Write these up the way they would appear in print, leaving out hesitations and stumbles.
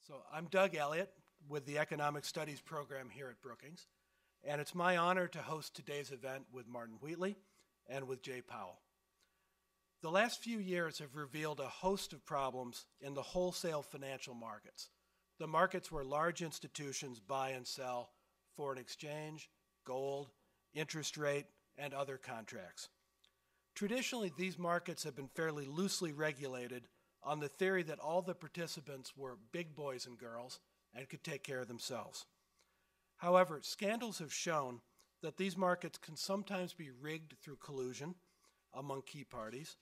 So I'm Doug Elliott with the Economic Studies program here at Brookings, and it's my honor to host today's event with Martin Wheatley and with Jay Powell. The last few years have revealed a host of problems in the wholesale financial markets, the markets where large institutions buy and sell foreign exchange, gold, interest rate, and other contracts. Traditionally, these markets have been fairly loosely regulated on the theory that all the participants were big boys and girls and could take care of themselves. However, scandals have shown that these markets can sometimes be rigged through collusion among key parties,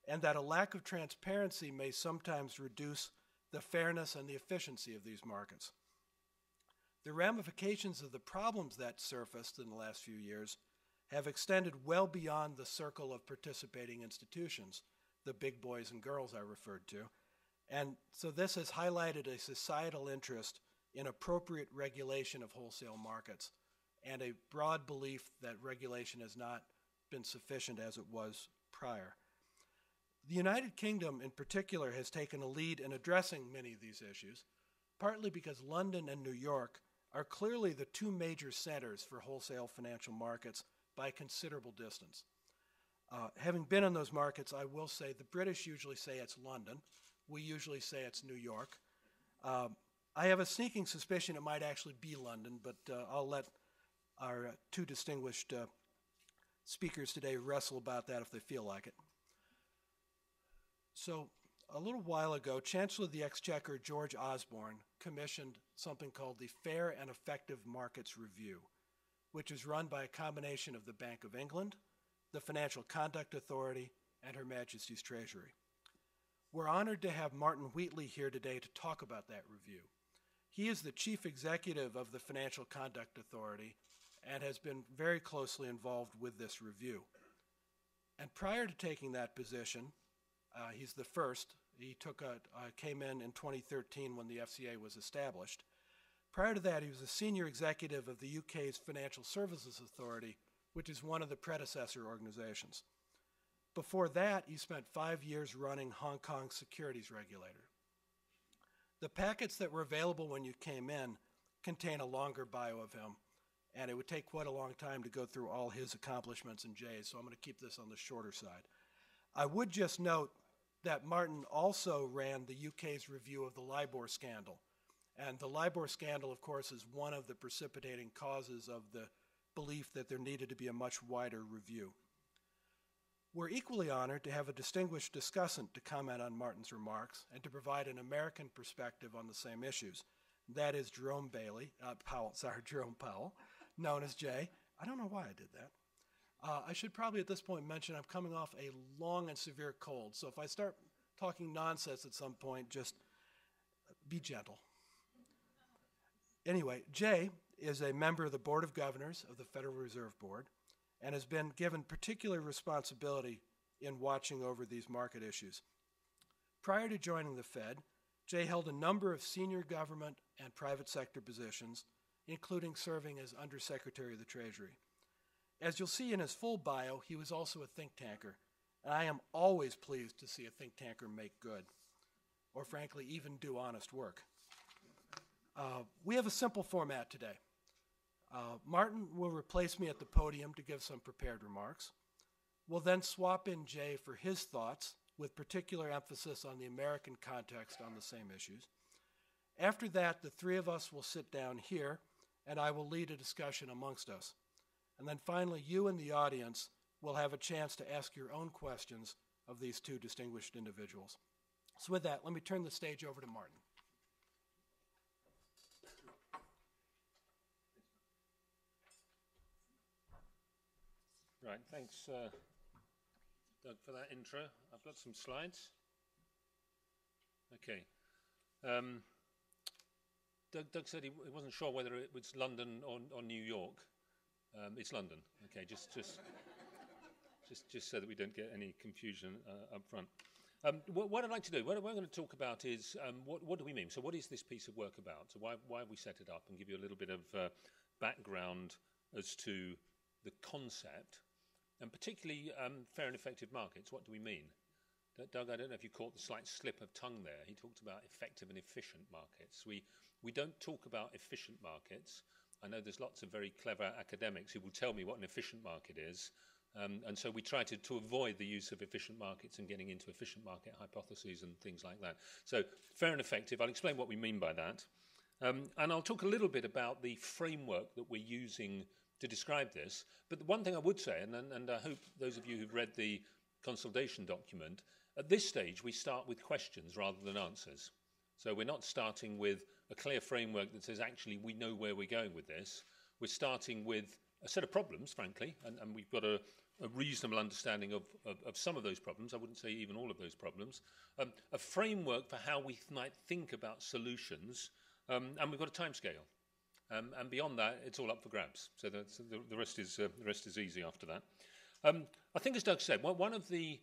and that a lack of transparency may sometimes reduce the fairness and the efficiency of these markets. The ramifications of the problems that surfaced in the last few years have extended well beyond the circle of participating institutions, the big boys and girls I referred to. And so this has highlighted a societal interest in appropriate regulation of wholesale markets and a broad belief that regulation has not been sufficient as it was prior. The United Kingdom in particular has taken a lead in addressing many of these issues, partly because London and New York are clearly the two major centers for wholesale financial markets by a considerable distance. Having been in those markets, I will say the British usually say it's London. We usually say it's New York. I have a sneaking suspicion it might actually be London, but I'll let our two distinguished speakers today wrestle about that if they feel like it. So a little while ago, Chancellor of the Exchequer George Osborne commissioned something called the Fair and Effective Markets Review, which is run by a combination of the Bank of England, the Financial Conduct Authority, and Her Majesty's Treasury. We're honored to have Martin Wheatley here today to talk about that review. He is the Chief Executive of the Financial Conduct Authority and has been very closely involved with this review. And prior to taking that position, he's the first. He came in 2013 when the FCA was established. Prior to that, he was a senior executive of the UK's Financial Services Authority, which is one of the predecessor organizations. Before that, he spent 5 years running Hong Kong's securities regulator. The packets that were available when you came in contain a longer bio of him, and it would take quite a long time to go through all his accomplishments and Jay's, so I'm going to keep this on the shorter side. I would just note that Martin also ran the UK's review of the LIBOR scandal. And the LIBOR scandal, of course, is one of the precipitating causes of the belief that there needed to be a much wider review. We're equally honored to have a distinguished discussant to comment on Martin's remarks and to provide an American perspective on the same issues. That is Jerome Powell, known as Jay. I don't know why I did that. I should probably at this point mention I'm coming off a long and severe cold, so if I start talking nonsense at some point, just be gentle. Anyway, Jay is a member of the Board of Governors of the Federal Reserve Board and has been given particular responsibility in watching over these market issues. Prior to joining the Fed, Jay held a number of senior government and private sector positions, including serving as Undersecretary of the Treasury. As you'll see in his full bio, he was also a think tanker, and I am always pleased to see a think tanker make good, or frankly, even do honest work. We have a simple format today. Martin will replace me at the podium to give some prepared remarks. We'll then swap in Jay for his thoughts, with particular emphasis on the American context on the same issues. After that, the three of us will sit down here, and I will lead a discussion amongst us. And then finally, you in the audience will have a chance to ask your own questions of these two distinguished individuals. So with that, let me turn the stage over to Martin. Right, thanks, Doug, for that intro. I've got some slides. Okay. Doug said he wasn't sure whether it was London or New York. It's London. Okay, just so that we don't get any confusion up front. What I'd like to do, what we're going to talk about is what do we mean? So what is this piece of work about? So why have we set it up, and give you a little bit of background as to the concept, and particularly fair and effective markets. What do we mean? Doug, I don't know if you caught the slight slip of tongue there. He talked about effective and efficient markets. We don't talk about efficient markets. I know there's lots of very clever academics who will tell me what an efficient market is. And so we try to avoid the use of efficient markets and getting into efficient market hypotheses and things like that. So fair and effective, I'll explain what we mean by that. And I'll talk a little bit about the framework that we're using to describe this. But the one thing I would say, and I hope those of you who've read the consultation document, at this stage we start with questions rather than answers. So we're not starting with a clear framework that says actually we know where we're going with this. We're starting with a set of problems, frankly, and we've got a reasonable understanding of some of those problems. I wouldn't say even all of those problems. A framework for how we might think about solutions, and we've got a timescale. And beyond that, it's all up for grabs. So the rest is easy after that. I think, as Doug said, one of the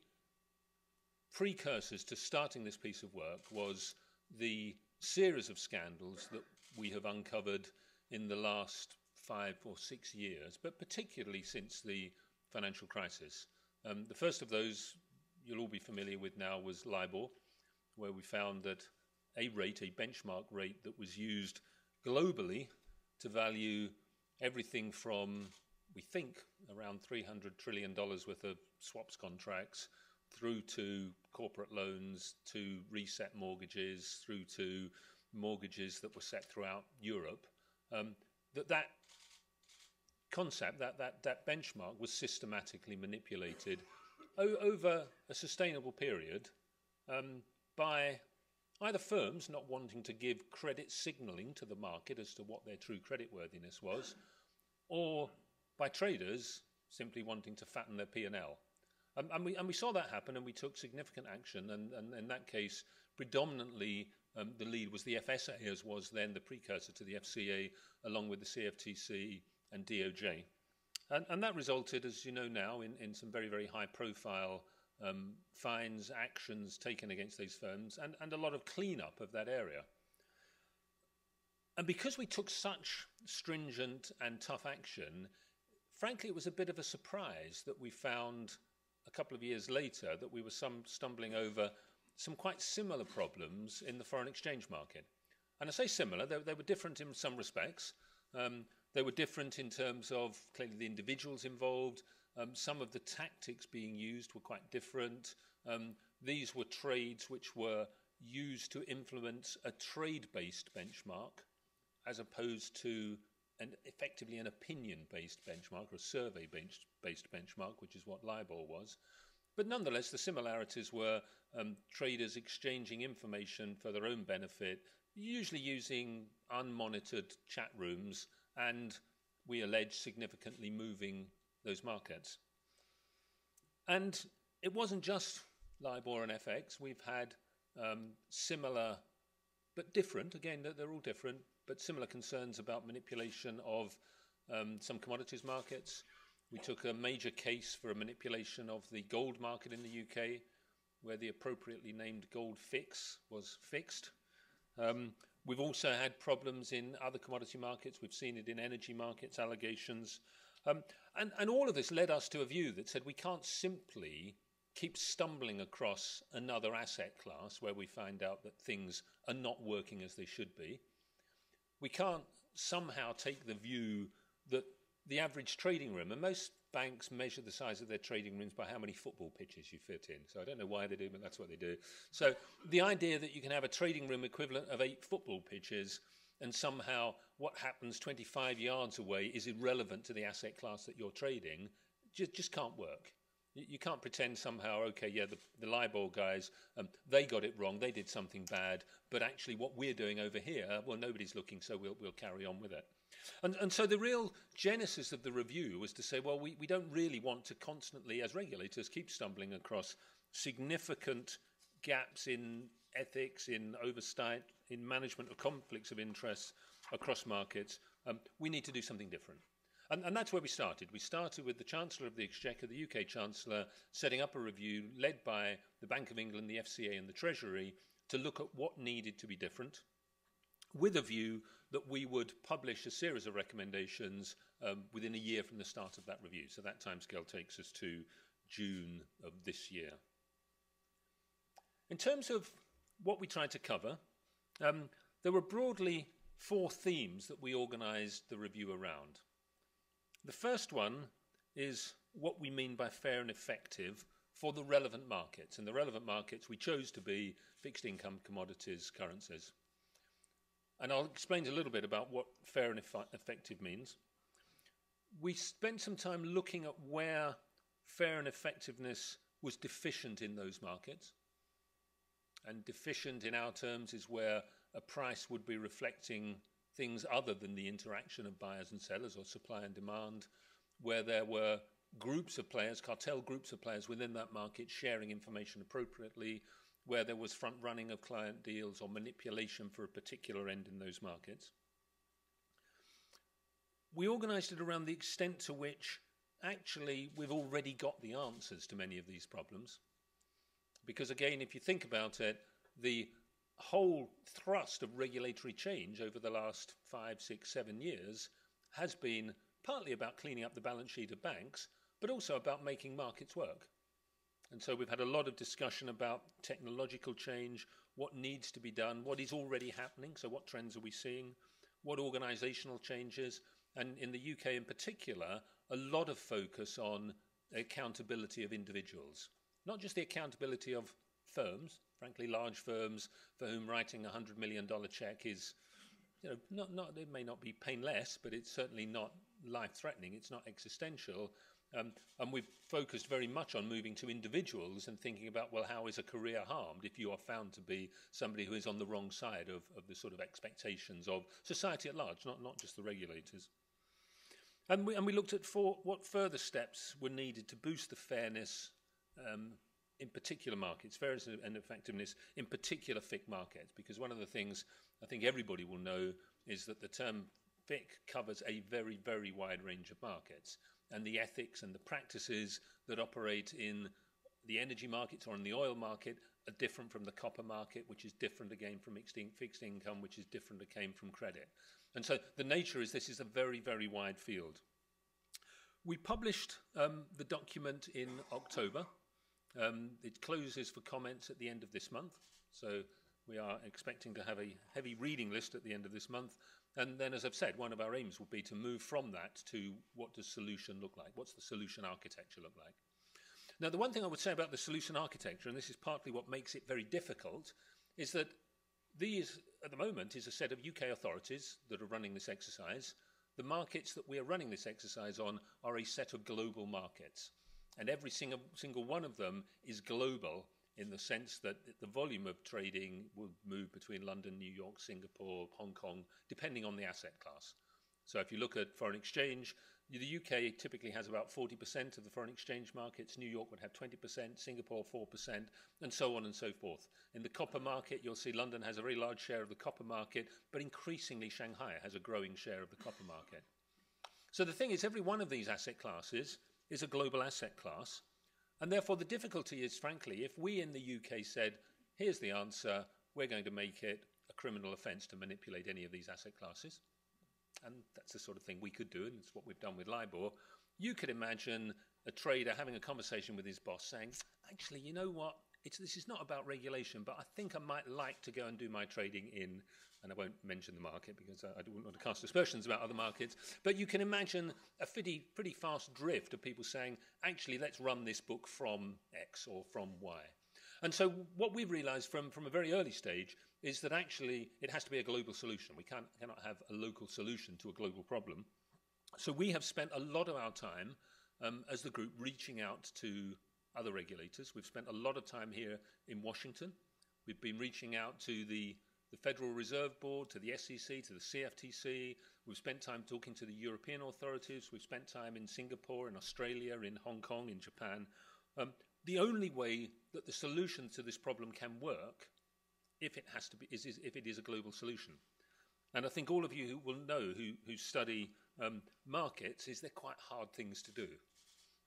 precursors to starting this piece of work was the series of scandals that we have uncovered in the last 5 or 6 years, but particularly since the financial crisis. The first of those you'll all be familiar with now was LIBOR, where we found that a benchmark rate that was used globally to value everything from, we think, around $300 trillion worth of swaps contracts through to corporate loans, to reset mortgages, through to mortgages that were set throughout Europe, that concept, that benchmark was systematically manipulated over a sustainable period by either firms not wanting to give credit signalling to the market as to what their true creditworthiness was, or by traders simply wanting to fatten their P&L. And we saw that happen, and we took significant action, and in that case, predominantly the lead was the FSA, as was then the precursor to the FCA, along with the CFTC and DOJ. And that resulted, as you know now, in some very, very high-profile fines, actions taken against these firms, and a lot of cleanup of that area. And because we took such stringent and tough action, frankly, it was a bit of a surprise that we found a couple of years later that we were stumbling over some quite similar problems in the foreign exchange market. And I say similar, they were different in some respects. They were different in terms of clearly the individuals involved. Some of the tactics being used were quite different. These were trades which were used to influence a trade-based benchmark as opposed to effectively an opinion-based benchmark or a survey-based benchmark, which is what LIBOR was. But nonetheless, the similarities were traders exchanging information for their own benefit, usually using unmonitored chat rooms, and we allege significantly moving those markets. And it wasn't just LIBOR and FX. We've had similar, but different, again, they're all different, but similar concerns about manipulation of some commodities markets. We took a major case for a manipulation of the gold market in the UK, where the appropriately named gold fix was fixed. We've also had problems in other commodity markets. We've seen it in energy markets, allegations. And all of this led us to a view that said we can't simply keep stumbling across another asset class where we find out that things are not working as they should be. We can't somehow take the view that the average trading room, and most banks measure the size of their trading rooms by how many football pitches you fit in. So I don't know why they do, but that's what they do. So the idea that you can have a trading room equivalent of 8 football pitches and somehow what happens 25 yards away is irrelevant to the asset class that you're trading just can't work. You can't pretend somehow, okay, yeah, the LIBOR guys, they got it wrong, they did something bad, but actually what we're doing over here, well, nobody's looking, so we'll carry on with it. And so the real genesis of the review was to say, well, we don't really want to constantly, as regulators, keep stumbling across significant gaps in ethics, in oversight, in management of conflicts of interest across markets. We need to do something different. And that's where we started. We started with the Chancellor of the Exchequer, the UK Chancellor, setting up a review led by the Bank of England, the FCA and the Treasury to look at what needed to be different, with a view that we would publish a series of recommendations within a year from the start of that review. So that timescale takes us to June of this year. In terms of what we tried to cover, there were broadly 4 themes that we organised the review around. The first one is what we mean by fair and effective for the relevant markets. And the relevant markets we chose to be fixed income, commodities, currencies. And I'll explain a little bit about what fair and effective means. We spent some time looking at where fair and effectiveness was deficient in those markets. And deficient in our terms is where a price would be reflecting things other than the interaction of buyers and sellers or supply and demand, where there were groups of players, cartel groups of players within that market sharing information appropriately, where there was front running of client deals or manipulation for a particular end in those markets. We organised it around the extent to which actually we've already got the answers to many of these problems. Because again, if you think about it, the whole thrust of regulatory change over the last 5, 6, 7 years has been partly about cleaning up the balance sheet of banks, but also about making markets work. And so we've had a lot of discussion about technological change, what needs to be done, what is already happening, so what trends are we seeing, what organisational changes, and in the UK in particular, a lot of focus on accountability of individuals. Not just the accountability of firms, frankly large firms for whom writing a $100 million check is, it may not be painless, but it's certainly not life-threatening, it's not existential. And we've focused very much on moving to individuals and thinking about, well, how is a career harmed if you are found to be somebody who is on the wrong side of the sort of expectations of society at large, not just the regulators. And we looked at what further steps were needed to boost the fairness in particular markets, fairness and effectiveness in particular FIC markets, because one of the things I think everybody will know is that the term FIC covers a very, very wide range of markets, and the ethics and the practices that operate in the energy markets or in the oil market are different from the copper market, which is different again from fixed income, which is different again from credit. And so the nature is this is a very, very wide field. We published the document in October. It closes for comments at the end of this month, so we are expecting to have a heavy reading list at the end of this month. And then, as I've said, one of our aims will be to move from that to what does solution look like? What's the solution architecture look like? Now, the one thing I would say about the solution architecture, and this is partly what makes it very difficult, is that these, at the moment, is a set of UK authorities that are running this exercise. The markets that we are running this exercise on are a set of global markets. And every single one of them is global in the sense that the volume of trading will move between London, New York, Singapore, Hong Kong, depending on the asset class. So if you look at foreign exchange, the UK typically has about 40% of the foreign exchange markets. New York would have 20%, Singapore 4%, and so on and so forth. In the copper market, you'll see London has a very large share of the copper market, but increasingly Shanghai has a growing share of the copper market. So the thing is, every one of these asset classes is a global asset class. And therefore, the difficulty is, frankly, if we in the UK said, here's the answer, we're going to make it a criminal offence to manipulate any of these asset classes. And that's the sort of thing we could do, and it's what we've done with LIBOR. You could imagine a trader having a conversation with his boss saying, actually, you know what, this is not about regulation, but I think I might like to go and do my trading in, and I won't mention the market because I don't want to cast aspersions about other markets, but you can imagine a pretty fast drift of people saying, actually, let's run this book from X or from Y. And so what we've realised from a very early stage is that actually it has to be a global solution. We cannot have a local solution to a global problem. So we have spent a lot of our time as the group reaching out to other regulators. We've spent a lot of time here in Washington. We've been reaching out to the Federal Reserve Board, to the SEC, to the CFTC. We've spent time talking to the European authorities. We've spent time in Singapore, in Australia, in Hong Kong, in Japan. The only way that the solution to this problem can work, if it has to be, is if it is a global solution. And I think all of you who will know who study markets is they're quite hard things to do.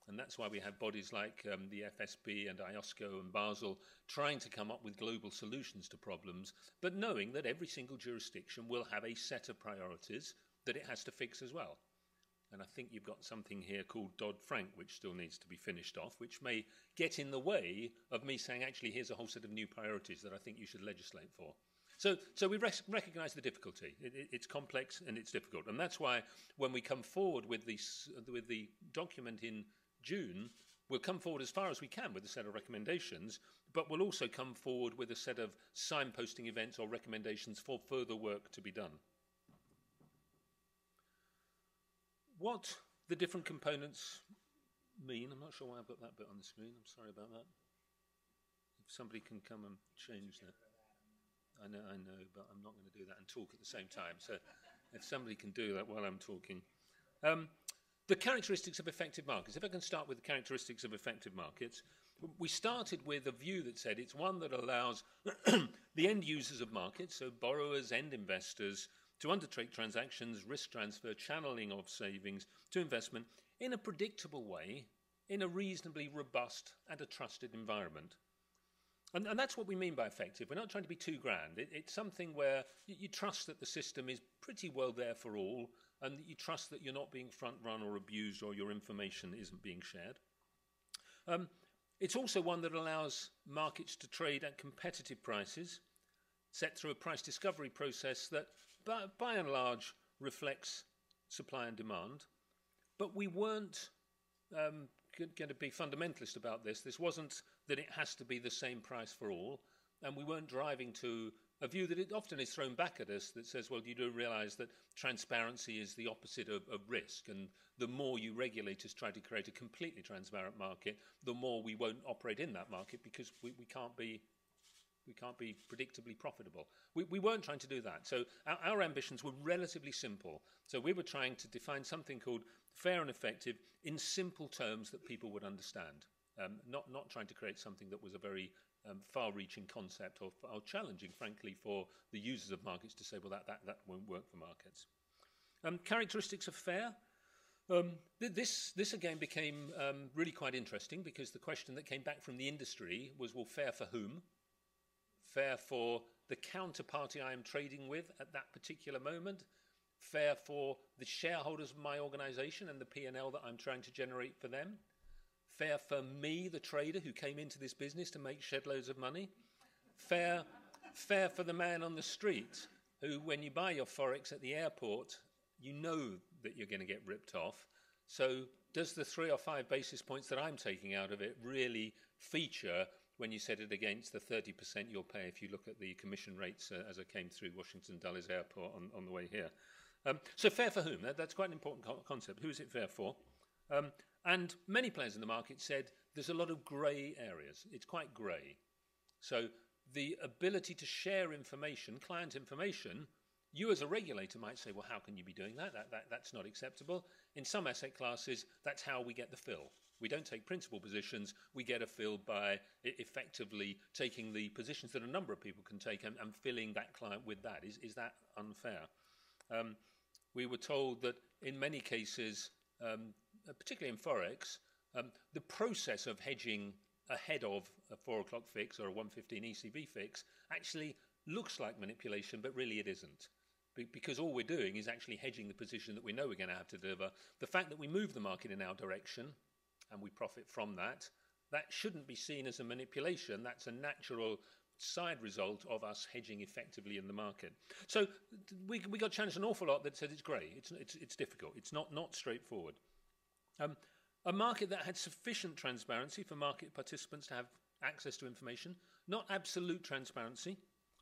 And that's why we have bodies like the FSB and IOSCO and Basel trying to come up with global solutions to problems, but knowing that every single jurisdiction will have a set of priorities that it has to fix as well. And I think you've got something here called Dodd-Frank, which still needs to be finished off, which may get in the way of me saying, actually, here's a whole set of new priorities that I think you should legislate for. So we recognise the difficulty. It's complex and it's difficult. And that's why when we come forward with the document in June, we'll come forward as far as we can with a set of recommendations, but we'll also come forward with a set of signposting events or recommendations for further work to be done. What the different components mean, I'm not sure why I've got that bit on the screen, I'm sorry about that. If somebody can come and change that. I know, but I'm not going to do that and talk at the same time. So if somebody can do that while I'm talking. The characteristics of effective markets. If I can start with the characteristics of effective markets, we started with a view that said it's one that allows the end users of markets, so borrowers, end investors, to undertake transactions, risk transfer, channeling of savings to investment in a predictable way, in a reasonably robust and a trusted environment. And that's what we mean by effective. We're not trying to be too grand. It's something where you trust that the system is pretty well there for all, and that you trust that you're not being front-run or abused or your information isn't being shared. It's also one that allows markets to trade at competitive prices, set through a price discovery process that, by and large, reflects supply and demand. But we weren't going to be fundamentalist about this. This wasn't that it has to be the same price for all, and we weren't driving to a view that it often is thrown back at us that says, well, you do realise that transparency is the opposite of risk, and the more you regulators try to create a completely transparent market, the more we won't operate in that market because we can't be predictably profitable. We weren't trying to do that. So our ambitions were relatively simple. So we were trying to define something called fair and effective in simple terms that people would understand. Not trying to create something that was a very far-reaching concept or challenging, frankly, for the users of markets to say, well, that won't work for markets. Characteristics of fair. This again became really quite interesting because the question that came back from the industry was, well, fair for whom? Fair for the counterparty I am trading with at that particular moment? Fair for the shareholders of my organisation and the P&L that I'm trying to generate for them? Fair for me, the trader who came into this business to make shed loads of money? Fair for the man on the street who, when you buy your Forex at the airport, you know that you're going to get ripped off. So does the 3 or 5 basis points that I'm taking out of it really feature when you set it against the 30% you'll pay if you look at the commission rates as I came through Washington Dulles Airport on the way here? So fair for whom? That's quite an important concept. Who is it fair for? And many players in the market said there's a lot of grey areas. It's quite grey. So the ability to share information, client information, you as a regulator might say, well, how can you be doing that? That's not acceptable. In some asset classes, that's how we get the fill. We don't take principal positions. We get a fill by effectively taking the positions that a number of people can take and filling that client with that. Is that unfair? We were told that in many cases, particularly in Forex, the process of hedging ahead of a 4 o'clock fix or a 115 ECB fix actually looks like manipulation, but really it isn't. Because all we're doing is actually hedging the position that we know we're going to have to deliver. The fact that we move the market in our direction and we profit from that, that shouldn't be seen as a manipulation. That's a natural side result of us hedging effectively in the market. So we got challenged an awful lot that said it's grey. It's difficult. It's not straightforward. A market that had sufficient transparency for market participants to have access to information, not absolute transparency.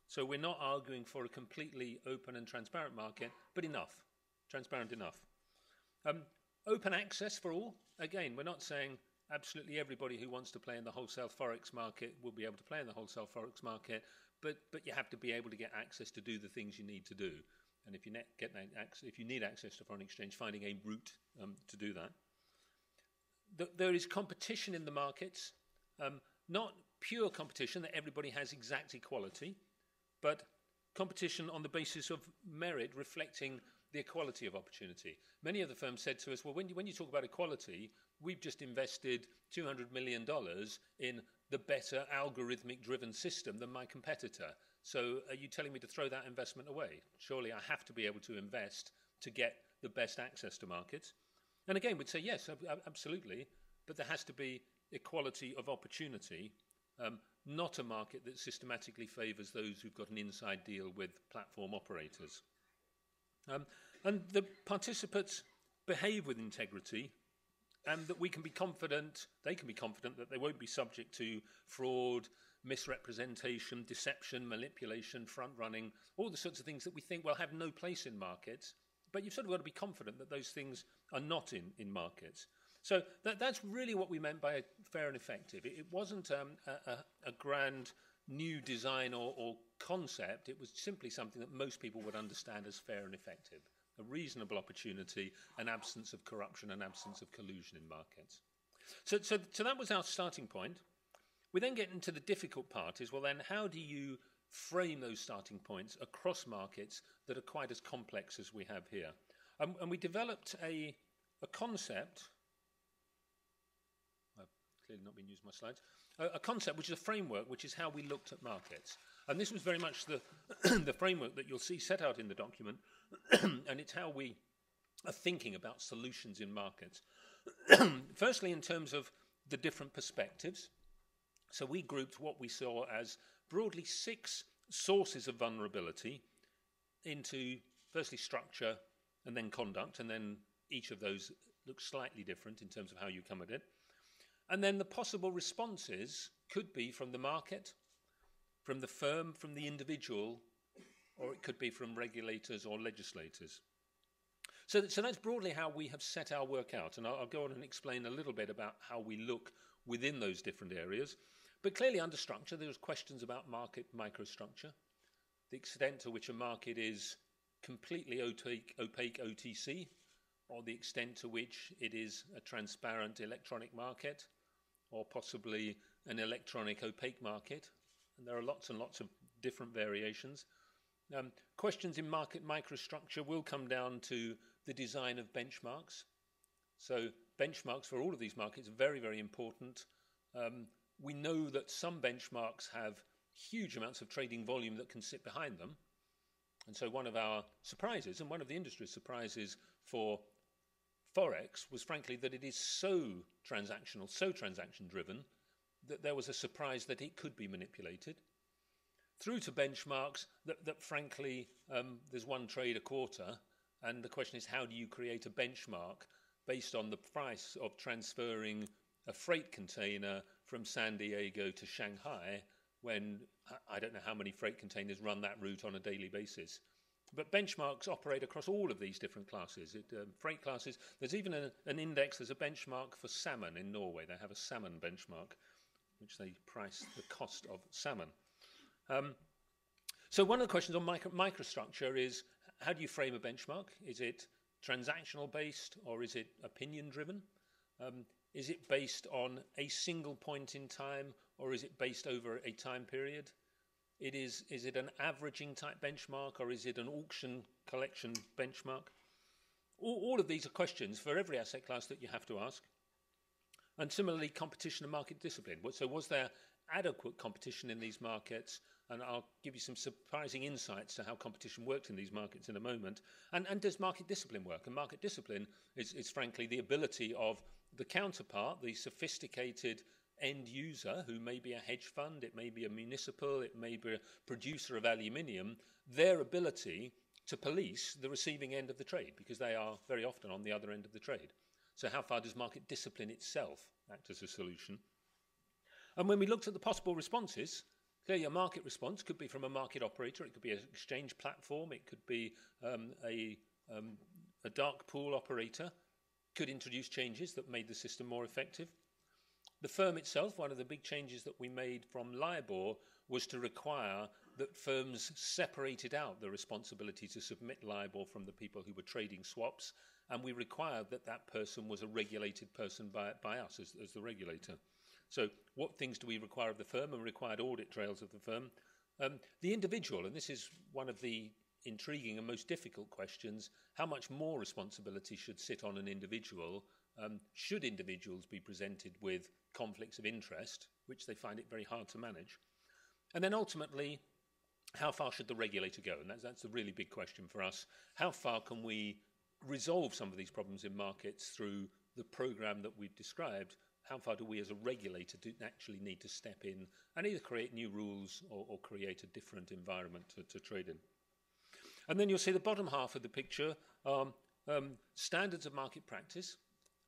So we're not arguing for a completely open and transparent market, but enough, transparent enough. Open access for all. Again, we're not saying absolutely everybody who wants to play in the wholesale Forex market will be able to play in the wholesale Forex market, but you have to be able to get access to do the things you need to do. And if you need access to foreign exchange, finding a route to do that. There is competition in the markets, not pure competition that everybody has exact equality, but competition on the basis of merit reflecting the equality of opportunity. Many of the firms said to us, well, when you talk about equality, we've just invested $200 million in the better algorithmic-driven system than my competitor. So are you telling me to throw that investment away? Surely I have to be able to invest to get the best access to markets. And again, we'd say yes, absolutely, but there has to be equality of opportunity, not a market that systematically favours those who've got an inside deal with platform operators. And the participants behave with integrity, and that we can be confident, they can be confident that they won't be subject to fraud, misrepresentation, deception, manipulation, front-running, all the sorts of things that we think will have no place in markets. But you've sort of got to be confident that those things are not in markets. So that's really what we meant by fair and effective. It wasn't a grand new design or concept. It was simply something that most people would understand as fair and effective. A reasonable opportunity, an absence of corruption, an absence of collusion in markets. So that was our starting point. We then get into the difficult part is, well then, how do you frame those starting points across markets that are quite as complex as we have here? And we developed a concept, I've clearly not been using my slides, a concept which is a framework, which is how we looked at markets. And this was very much the, the framework that you'll see set out in the document, and it's how we are thinking about solutions in markets. Firstly, in terms of the different perspectives. So we grouped what we saw as broadly 6 sources of vulnerability into, firstly, structure and then conduct, and then each of those looks slightly different in terms of how you come at it. And then the possible responses could be from the market, from the firm, from the individual, or it could be from regulators or legislators. So that's broadly how we have set our work out, and I'll go on and explain a little bit about how we look within those different areas. But clearly under structure, there's questions about market microstructure, the extent to which a market is completely opaque OTC, or the extent to which it is a transparent electronic market, or possibly an electronic opaque market. And there are lots and lots of different variations. Questions in market microstructure will come down to the design of benchmarks. So benchmarks for all of these markets are very, very important. We know that some benchmarks have huge amounts of trading volume that can sit behind them. And so one of our surprises, and one of the industry's surprises for Forex, was frankly that it is so transactional, so transaction-driven, that there was a surprise that it could be manipulated. Through to benchmarks that frankly, there's one trade a quarter, and the question is, how do you create a benchmark based on the price of transferring a freight container from San Diego to Shanghai, when I don't know how many freight containers run that route on a daily basis. But benchmarks operate across all of these different classes. Freight classes, there's even an index, there's a benchmark for salmon in Norway. They have a salmon benchmark, which they price the cost of salmon. So one of the questions on microstructure is, how do you frame a benchmark? Is it transactional based, or is it opinion driven? Is it based on a single point in time, or is it based over a time period? Is it an averaging type benchmark, or is it an auction collection benchmark? All of these are questions for every asset class that you have to ask. And similarly, competition and market discipline. So was there adequate competition in these markets? And I'll give you some surprising insights to how competition worked in these markets in a moment. And does market discipline work? And market discipline is frankly the ability of the counterpart, the sophisticated end user, who may be a hedge fund, it may be a municipal, it may be a producer of aluminium, their ability to police the receiving end of the trade, because they are very often on the other end of the trade. So how far does market discipline itself act as a solution? And when we looked at the possible responses, clearly a market response could be from a market operator, it could be an exchange platform, it could be a dark pool operator, could introduce changes that made the system more effective. The firm itself, one of the big changes that we made from LIBOR was to require that firms separated out the responsibility to submit LIBOR from the people who were trading swaps, and we required that that person was a regulated person by us as the regulator. So what things do we require of the firm? And required audit trails of the firm. The individual, and this is one of the intriguing and most difficult questions, how much more responsibility should sit on an individual? Should individuals be presented with conflicts of interest, which they find it very hard to manage? And then ultimately, how far should the regulator go? And that's a really big question for us. How far can we resolve some of these problems in markets through the program that we've described, how far do we as a regulator actually need to step in and either create new rules or create a different environment to trade in? And then you'll see the bottom half of the picture are standards of market practice.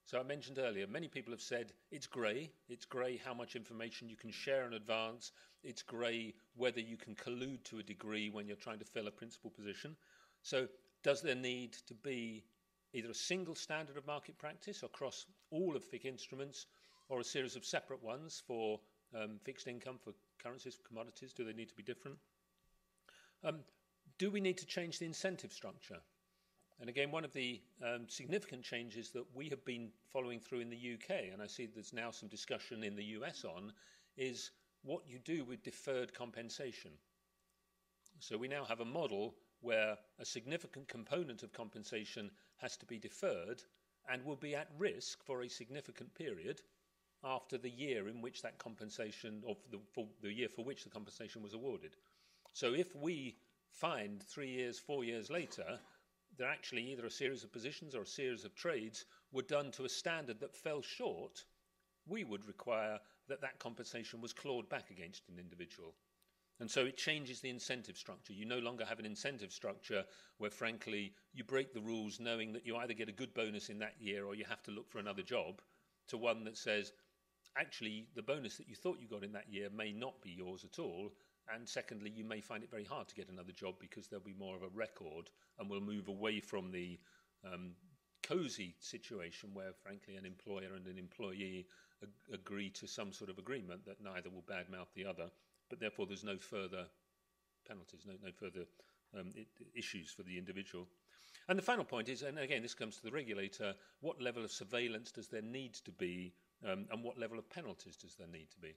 So I mentioned earlier, many people have said it's grey. It's grey how much information you can share in advance. It's grey whether you can collude to a degree when you're trying to fill a principal position. So does there need to be either a single standard of market practice across all of FIC instruments or a series of separate ones for fixed income, for currencies, for commodities? Do they need to be different? Do we need to change the incentive structure? And again, one of the significant changes that we have been following through in the UK, and I see there's now some discussion in the US on, is what you do with deferred compensation. So we now have a model where a significant component of compensation has to be deferred and will be at risk for a significant period after the year in which that compensation, or the year for which the compensation was awarded. So if we find 3 years, 4 years later, that actually either a series of positions or a series of trades were done to a standard that fell short, we would require that that compensation was clawed back against an individual. And so it changes the incentive structure. You no longer have an incentive structure where, frankly, you break the rules knowing that you either get a good bonus in that year or you have to look for another job, to one that says, actually, the bonus that you thought you got in that year may not be yours at all. And secondly, you may find it very hard to get another job because there'll be more of a record, and we'll move away from the cosy situation where, frankly, an employer and an employee agree to some sort of agreement that neither will badmouth the other, but therefore there's no further penalties, no further issues for the individual. And the final point is, and again, this comes to the regulator, what level of surveillance does there need to be, and what level of penalties does there need to be?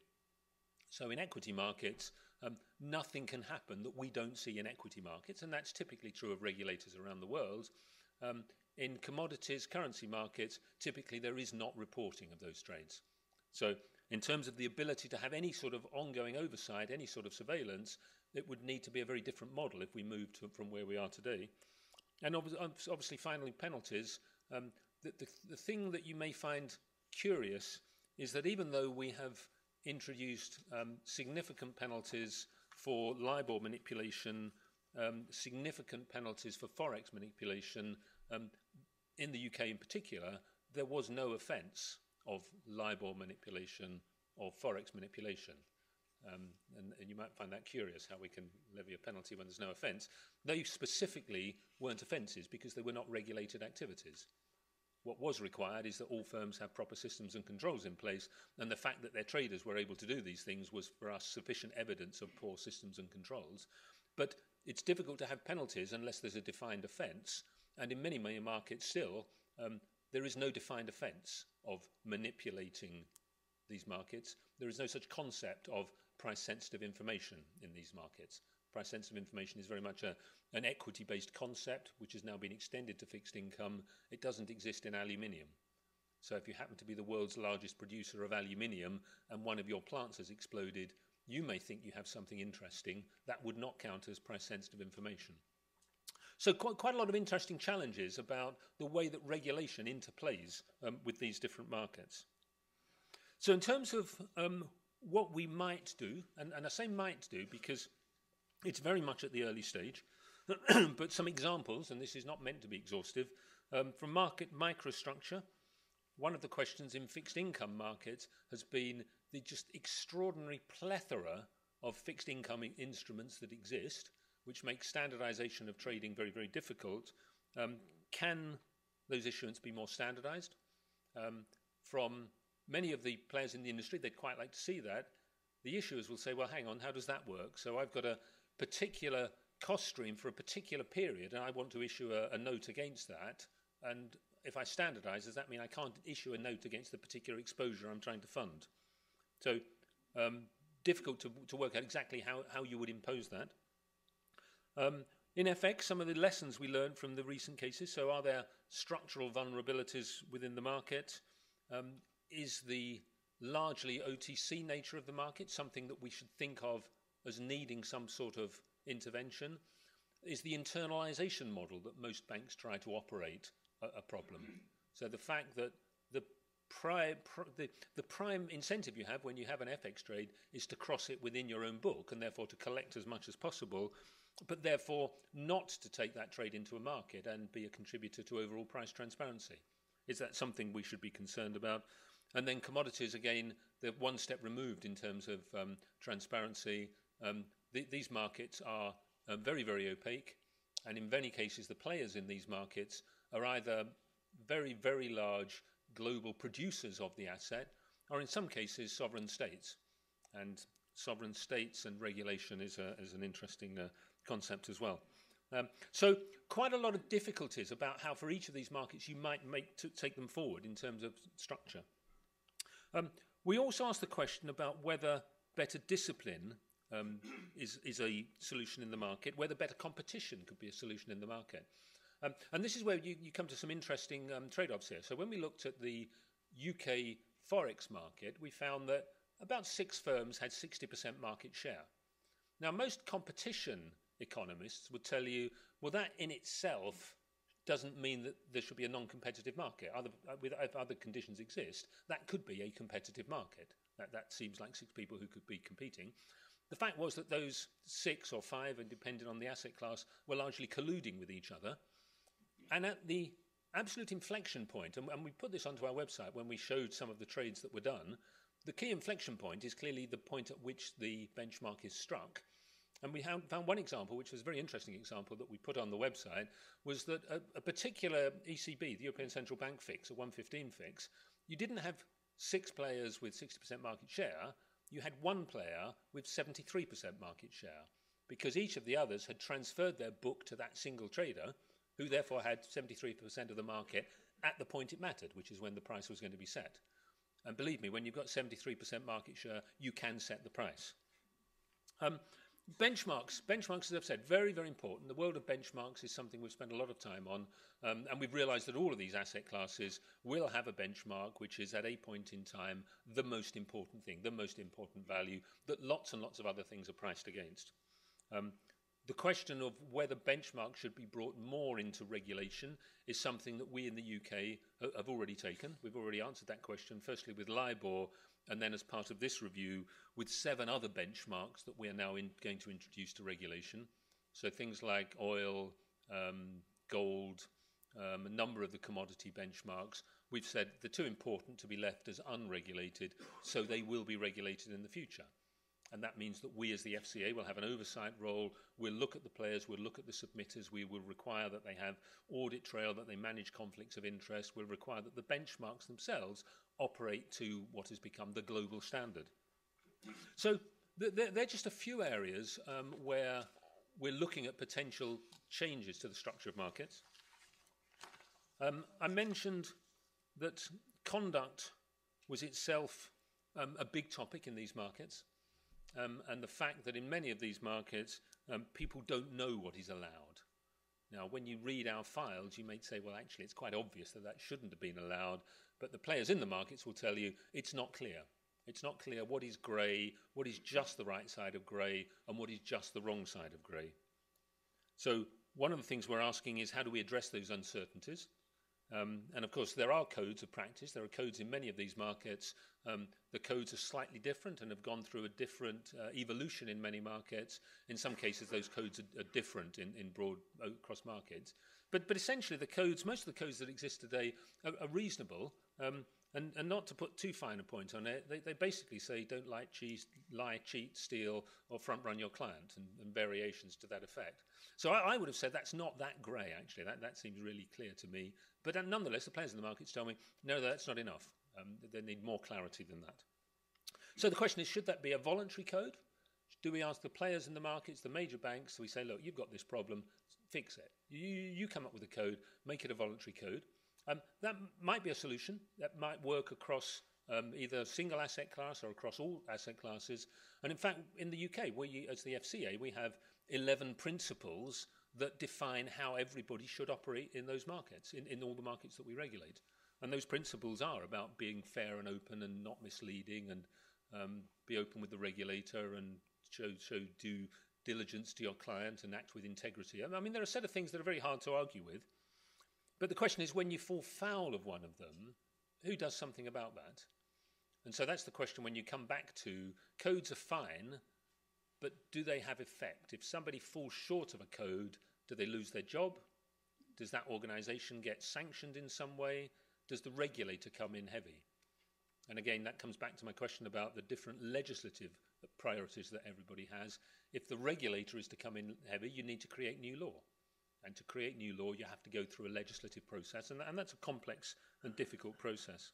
So in equity markets, nothing can happen that we don't see in equity markets, and that's typically true of regulators around the world. In commodities, currency markets, typically there is not reporting of those trades. So in terms of the ability to have any sort of ongoing oversight, any sort of surveillance, it would need to be a very different model if we moved from where we are today. And obviously, finally, penalties. The thing that you may find curious is that even though we have introduced significant penalties for LIBOR manipulation, significant penalties for Forex manipulation, in the UK in particular, there was no offence of LIBOR manipulation or Forex manipulation. And you might find that curious, how we can levy a penalty when there's no offence. They specifically weren't offences because they were not regulated activities. What was required is that all firms have proper systems and controls in place, and the fact that their traders were able to do these things was for us sufficient evidence of poor systems and controls. But it's difficult to have penalties unless there's a defined offence, and in many markets still, there is no defined offence of manipulating these markets. There is no such concept of price-sensitive information in these markets. Price-sensitive information is very much an equity-based concept, which has now been extended to fixed income. It doesn't exist in aluminium. So if you happen to be the world's largest producer of aluminium and one of your plants has exploded, you may think you have something interesting. That would not count as price-sensitive information. So quite a lot of interesting challenges about the way that regulation interplays with these different markets. So in terms of what we might do, and I say might do because it's very much at the early stage, but some examples, and this is not meant to be exhaustive, from market microstructure. One of the questions in fixed income markets has been the just extraordinary plethora of fixed income instruments that exist, which makes standardization of trading very, very difficult. Can those issuance be more standardized? From many of the players in the industry, they'd quite like to see that. The issuers will say, well, hang on, how does that work? So I've got a particular cost stream for a particular period, and I want to issue a note against that. And if I standardize, does that mean I can't issue a note against the particular exposure I'm trying to fund? So difficult to work out exactly how you would impose that. In FX, some of the lessons we learned from the recent cases. So are there structural vulnerabilities within the market? Is the largely OTC nature of the market something that we should think of as needing some sort of intervention? Is the internalization model that most banks try to operate a problem. So the fact that the prime incentive you have when you have an FX trade is to cross it within your own book and therefore to collect as much as possible, but therefore not to take that trade into a market and be a contributor to overall price transparency. Is that something we should be concerned about? And then commodities, again, they're one step removed in terms of transparency. These markets are very, very opaque, and in many cases the players in these markets are either very, very large global producers of the asset, or in some cases sovereign states. And sovereign states and regulation is an interesting concept as well. So quite a lot of difficulties about how for each of these markets you might take them forward in terms of structure. We also asked the question about whether better discipline is a solution in the market, whether better competition could be a solution in the market. And this is where you come to some interesting trade-offs here. So when we looked at the UK Forex market, we found that about 6 firms had 60% market share. Now, most competition economists would tell you, well, that in itself doesn't mean that there should be a non-competitive market. If other conditions exist, that could be a competitive market. That seems like 6 people who could be competing. The fact was that those 6 or 5, and depending on the asset class, were largely colluding with each other. And at the absolute inflection point, and we put this onto our website when we showed some of the trades that were done, the key inflection point is clearly the point at which the benchmark is struck. And we found one example, which was a very interesting example that we put on the website, was that a particular ECB, the European Central Bank fix, a 115 fix, you didn't have 6 players with 60% market share, you had 1 player with 73% market share, because each of the others had transferred their book to that single trader, who therefore had 73% of the market at the point it mattered, which is when the price was going to be set. And believe me, when you've got 73% market share, you can set the price. Benchmarks, as I've said, very, very important. The world of benchmarks is something we've spent a lot of time on, and we've realised that all of these asset classes will have a benchmark which is at a point in time the most important thing, the most important value that lots and lots of other things are priced against. The question of whether benchmarks should be brought more into regulation is something that we in the UK have already taken. We've already answered that question, firstly with LIBOR, and then as part of this review with 7 other benchmarks that we are now going to introduce to regulation. So things like oil, gold, a number of the commodity benchmarks. We've said they're too important to be left as unregulated, so they will be regulated in the future. And that means that we as the FCA will have an oversight role. We'll look at the players, we'll look at the submitters, we will require that they have audit trail, that they manage conflicts of interest, we'll require that the benchmarks themselves operate to what has become the global standard. So they're just a few areas where we're looking at potential changes to the structure of markets. I mentioned that conduct was itself a big topic in these markets. And the fact that in many of these markets, people don't know what is allowed. Now, when you read our files, you may say, well, actually, it's quite obvious that that shouldn't have been allowed. But the players in the markets will tell you it's not clear. It's not clear what is grey, what is just the right side of grey, and what is just the wrong side of grey. So one of the things we're asking is how do we address those uncertainties? And of course, there are codes of practice. There are codes in many of these markets. The codes are slightly different and have gone through a different evolution in many markets. In some cases, those codes are different in broad across markets. But essentially, the codes, most of the codes that exist today are reasonable. And not to put too fine a point on it, they basically say don't lie, cheat, steal, or front-run your client, and variations to that effect. So I would have said that's not that grey, actually. That seems really clear to me. But nonetheless, the players in the markets tell me, no, that's not enough. They need more clarity than that. So the question is, should that be a voluntary code? Do we ask the players in the markets, the major banks, we say, look, you've got this problem, fix it. You come up with a code, make it a voluntary code. That might be a solution. That might work across either a single asset class or across all asset classes. And in fact, in the UK, we, as the FCA, we have 11 principles that define how everybody should operate in those markets, in all the markets that we regulate. And those principles are about being fair and open and not misleading, and be open with the regulator and show due diligence to your client and act with integrity. I mean, there are a set of things that are very hard to argue with. But the question is, when you fall foul of one of them, who does something about that? And so that's the question when you come back to codes are fine, but do they have effect? If somebody falls short of a code, do they lose their job? Does that organization get sanctioned in some way? Does the regulator come in heavy? And again, that comes back to my question about the different legislative priorities that everybody has. If the regulator is to come in heavy, you need to create new law. And to create new law, you have to go through a legislative process, and that's a complex and difficult process.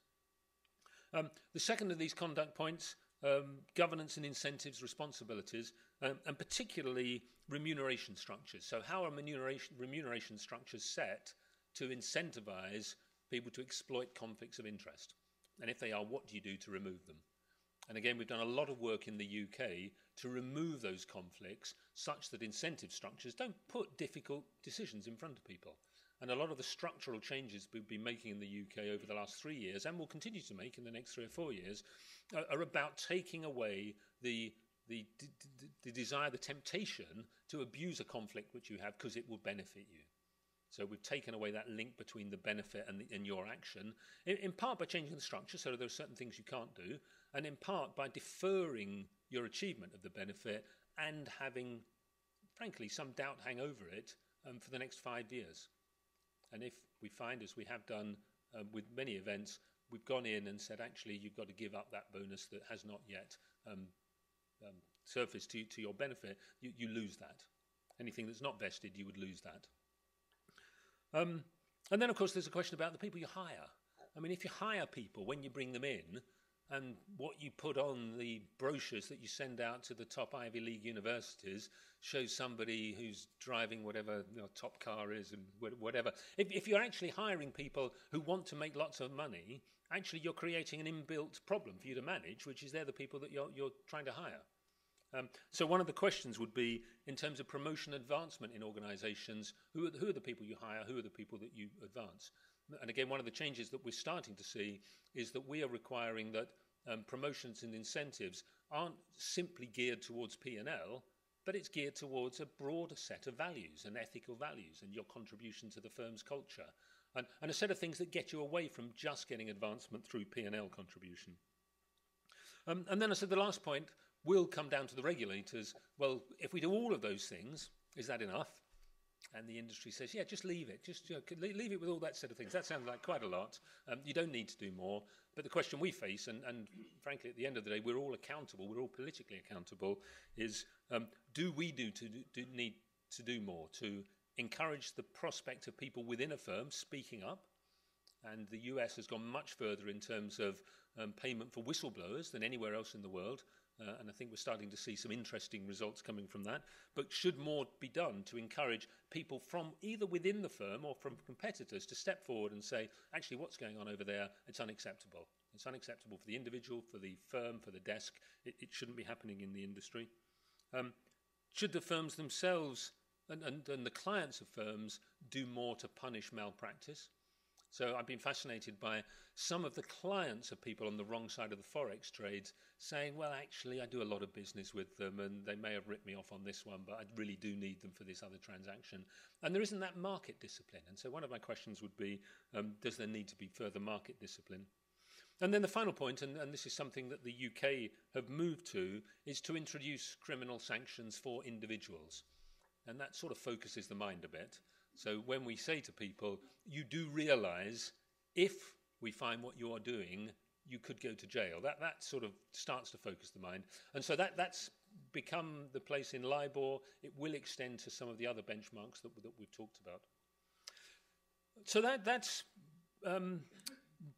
The second of these conduct points, governance and incentives, responsibilities, and particularly remuneration structures. So how are remuneration structures set to incentivize people to exploit conflicts of interest? And if they are, what do you do to remove them? And again, we've done a lot of work in the UK to remove those conflicts such that incentive structures don't put difficult decisions in front of people. And a lot of the structural changes we've been making in the UK over the last 3 years, and will continue to make in the next 3 or 4 years, are about taking away the desire, the temptation to abuse a conflict which you have because it will benefit you. So we've taken away that link between the benefit and your action, in part by changing the structure, so there are certain things you can't do, and in part by deferring your achievement of the benefit and having, frankly, some doubt hang over it for the next 5 years. And if we find, as we have done with many events, we've gone in and said, actually, you've got to give up that bonus that has not yet surfaced to your benefit, you lose that. Anything that's not vested, you would lose that. And then, of course, there's a question about the people you hire. I mean, if you hire people when you bring them in, and what you put on the brochures that you send out to the top Ivy League universities shows somebody who's driving whatever top car is and whatever. If you're actually hiring people who want to make lots of money, actually you're creating an inbuilt problem for you to manage, which is they're the people that you're trying to hire. So one of the questions would be, in terms of promotion advancement in organizations, who are the people you hire, who are the people that you advance? And again, one of the changes that we're starting to see is that we are requiring that promotions and incentives aren't simply geared towards P&L, but it's geared towards a broader set of values and ethical values and your contribution to the firm's culture, and a set of things that get you away from just getting advancement through P&L contribution. And then I said the last point will come down to the regulators. Well, if we do all of those things, is that enough? And the industry says, yeah, just leave it. Just leave it with all that set of things. That sounds like quite a lot. You don't need to do more. But the question we face, and frankly, at the end of the day, we're all accountable, we're all politically accountable, is do we need to do more to encourage the prospect of people within a firm speaking up? And the US has gone much further in terms of payment for whistleblowers than anywhere else in the world. And I think we're starting to see some interesting results coming from that. But should more be done to encourage people from either within the firm or from competitors to step forward and say, actually, what's going on over there, it's unacceptable. It's unacceptable for the individual, for the firm, for the desk. It shouldn't be happening in the industry. Should the firms themselves and the clients of firms do more to punish malpractice? So I've been fascinated by some of the clients of people on the wrong side of the Forex trades saying, well, actually, I do a lot of business with them and they may have ripped me off on this one, but I really do need them for this other transaction. And there isn't that market discipline. And so one of my questions would be, does there need to be further market discipline? And then the final point, and this is something that the UK have moved to, is to introduce criminal sanctions for individuals. And that sort of focuses the mind a bit. So when we say to people, you do realise if we find what you are doing, you could go to jail. That sort of starts to focus the mind. And so that's become the place in LIBOR. It will extend to some of the other benchmarks that we've talked about. So that's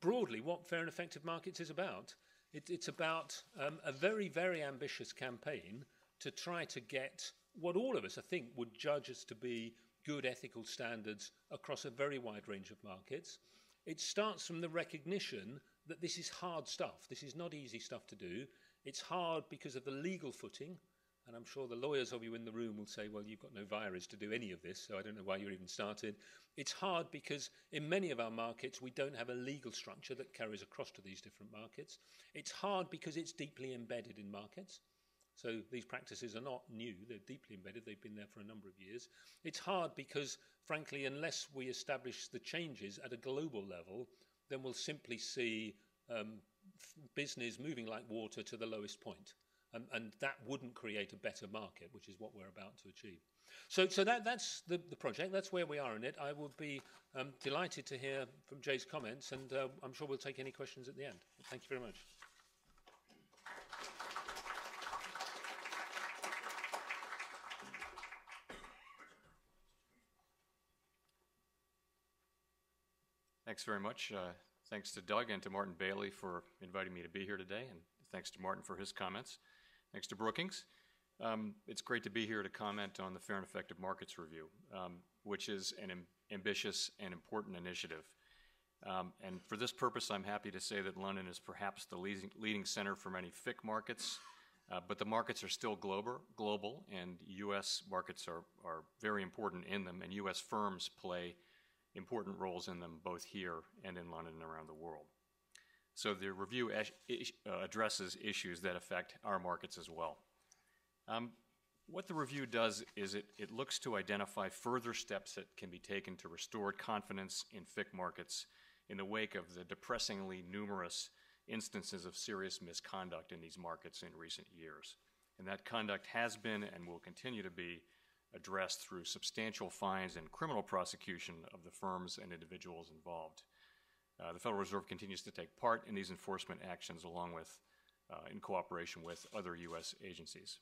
broadly what fair and effective markets is about. It's about a very, very ambitious campaign to try to get what all of us, I think, would judge as to be good ethical standards across a very wide range of markets. It starts from the recognition that this is hard stuff. This is not easy stuff to do. It's hard because of the legal footing, and I'm sure the lawyers of you in the room will say, well, you've got no virus to do any of this, so I don't know why you're even started. It's hard because in many of our markets, we don't have a legal structure that carries across to these different markets. It's hard because it's deeply embedded in markets. So these practices are not new. They're deeply embedded. They've been there for a number of years. It's hard because, frankly, unless we establish the changes at a global level, then we'll simply see business moving like water to the lowest point. And that wouldn't create a better market, which is what we're about to achieve. So that's the project. That's where we are in it. I would be delighted to hear from Jay's comments, and I'm sure we'll take any questions at the end. Thank you very much. Thanks very much. Thanks to Doug and to Martin Bailey for inviting me to be here today, and thanks to Martin for his comments. Thanks to Brookings. It's great to be here to comment on the Fair and Effective Markets Review, which is an ambitious and important initiative. And for this purpose, I'm happy to say that London is perhaps the leading center for many FIC markets, but the markets are still global, and U.S. markets are very important in them, and U.S. firms play important roles in them both here and in London and around the world. So the review addresses issues that affect our markets as well. What the review does is it looks to identify further steps that can be taken to restore confidence in FIC markets in the wake of the depressingly numerous instances of serious misconduct in these markets in recent years. And that conduct has been and will continue to be addressed through substantial fines and criminal prosecution of the firms and individuals involved. The Federal Reserve continues to take part in these enforcement actions along with, in cooperation with other U.S. agencies.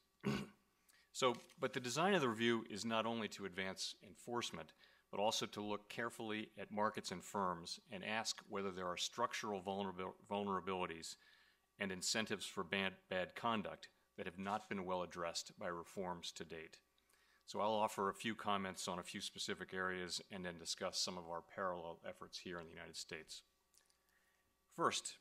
But the design of the review is not only to advance enforcement, but also to look carefully at markets and firms and ask whether there are structural vulnerabilities and incentives for bad conduct that have not been well addressed by reforms to date. So I'll offer a few comments on a few specific areas and then discuss some of our parallel efforts here in the United States. First,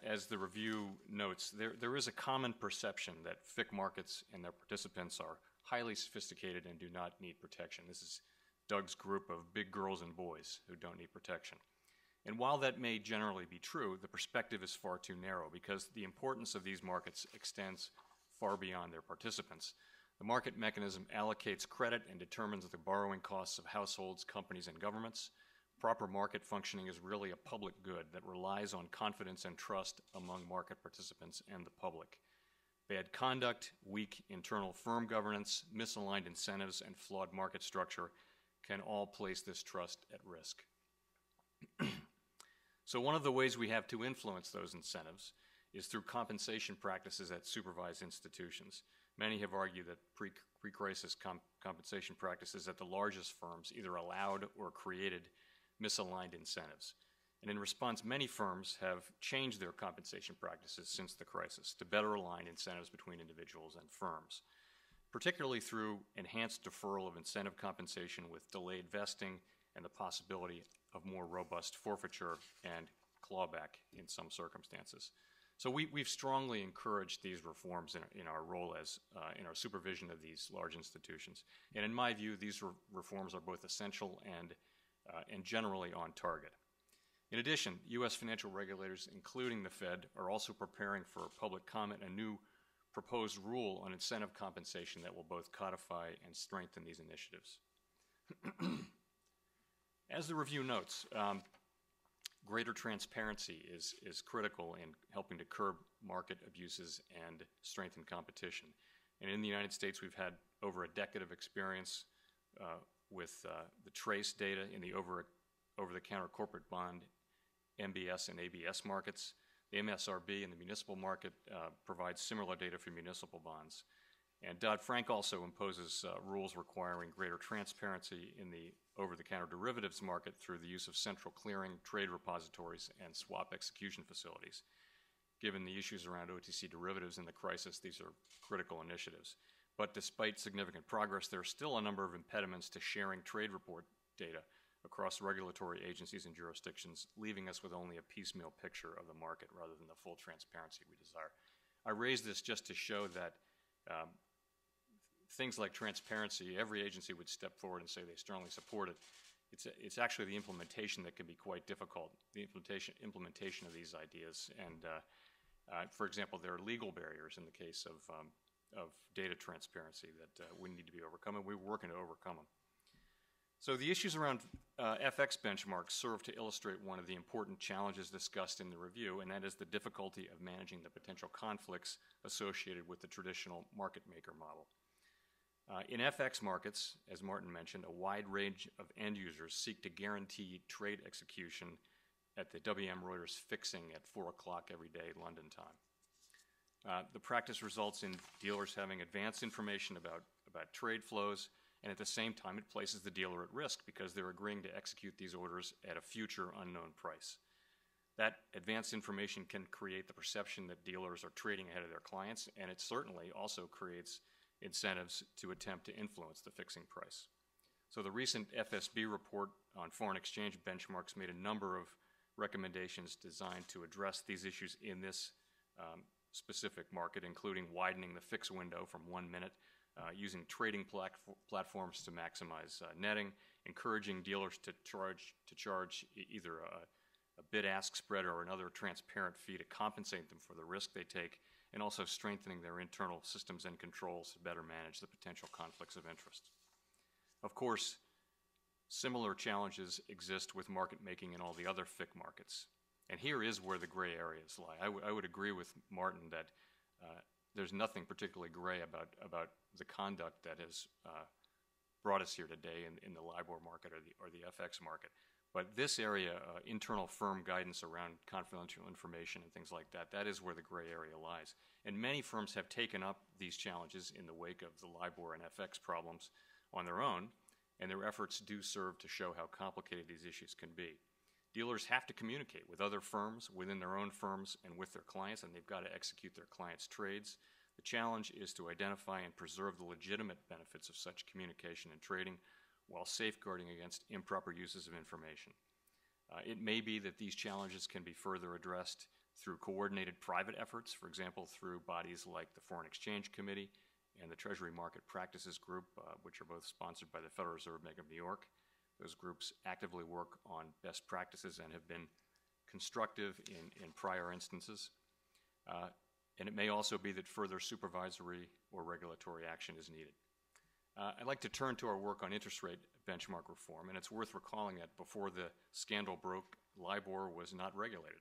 as the review notes, there is a common perception that FIC markets and their participants are highly sophisticated and do not need protection. This is Doug's group of big girls and boys who don't need protection. And while that may generally be true, the perspective is far too narrow because the importance of these markets extends far beyond their participants. The market mechanism allocates credit and determines the borrowing costs of households, companies, and governments. Proper market functioning is really a public good that relies on confidence and trust among market participants and the public. Bad conduct, weak internal firm governance, misaligned incentives, and flawed market structure can all place this trust at risk. So one of the ways we have to influence those incentives is through compensation practices at supervised institutions. Many have argued that pre-crisis compensation practices at the largest firms either allowed or created misaligned incentives. And in response, many firms have changed their compensation practices since the crisis to better align incentives between individuals and firms, particularly through enhanced deferral of incentive compensation with delayed vesting and the possibility of more robust forfeiture and clawback in some circumstances. So we've strongly encouraged these reforms in our role as in our supervision of these large institutions. And in my view, these reforms are both essential and generally on target. In addition, U.S. financial regulators, including the Fed, are also preparing for public comment a new proposed rule on incentive compensation that will both codify and strengthen these initiatives. As the review notes, greater transparency is critical in helping to curb market abuses and strengthen competition. And in the United States, we've had over a decade of experience with the trace data in the over-the-counter corporate bond, MBS, and ABS markets. The MSRB in the municipal market provides similar data for municipal bonds. And Dodd-Frank also imposes rules requiring greater transparency in the over-the-counter derivatives market through the use of central clearing, trade repositories, and swap execution facilities. Given the issues around OTC derivatives in the crisis, these are critical initiatives. But despite significant progress, there are still a number of impediments to sharing trade report data across regulatory agencies and jurisdictions, leaving us with only a piecemeal picture of the market rather than the full transparency we desire. I raise this just to show that things like transparency, every agency would step forward and say they strongly support it. It's actually the implementation that can be quite difficult, the implementation of these ideas. And for example, there are legal barriers in the case of of data transparency that we need to be overcome, and we're working to overcome them. So the issues around FX benchmarks serve to illustrate one of the important challenges discussed in the review, and that is the difficulty of managing the potential conflicts associated with the traditional market maker model. In FX markets, as Martin mentioned, a wide range of end users seek to guarantee trade execution at the WM Reuters fixing at 4 o'clock every day London time. The practice results in dealers having advanced information about trade flows, and at the same time it places the dealer at risk because they're agreeing to execute these orders at a future unknown price. That advanced information can create the perception that dealers are trading ahead of their clients, and it certainly also creates incentives to attempt to influence the fixing price. So the recent FSB report on foreign exchange benchmarks made a number of recommendations designed to address these issues in this specific market, including widening the fix window from 1 minute, using trading platforms to maximize netting, encouraging dealers to charge either a bid-ask spread or another transparent fee to compensate them for the risk they take, and also strengthening their internal systems and controls to better manage the potential conflicts of interest. Of course, similar challenges exist with market making in all the other FIC markets. And here is where the gray areas lie. I would agree with Martin that there's nothing particularly gray about the conduct that has brought us here today in the LIBOR market or the FX market. But this area, internal firm guidance around confidential information and things like that, that is where the gray area lies. And many firms have taken up these challenges in the wake of the LIBOR and FX problems on their own, and their efforts do serve to show how complicated these issues can be. Dealers have to communicate with other firms, within their own firms, and with their clients, and they've got to execute their clients' trades. The challenge is to identify and preserve the legitimate benefits of such communication and trading while safeguarding against improper uses of information. It may be that these challenges can be further addressed through coordinated private efforts, for example, through bodies like the Foreign Exchange Committee and the Treasury Market Practices Group, which are both sponsored by the Federal Reserve Bank of New York. Those groups actively work on best practices and have been constructive in prior instances. And it may also be that further supervisory or regulatory action is needed. I'd like to turn to our work on interest rate benchmark reform, and it's worth recalling that before the scandal broke, LIBOR was not regulated.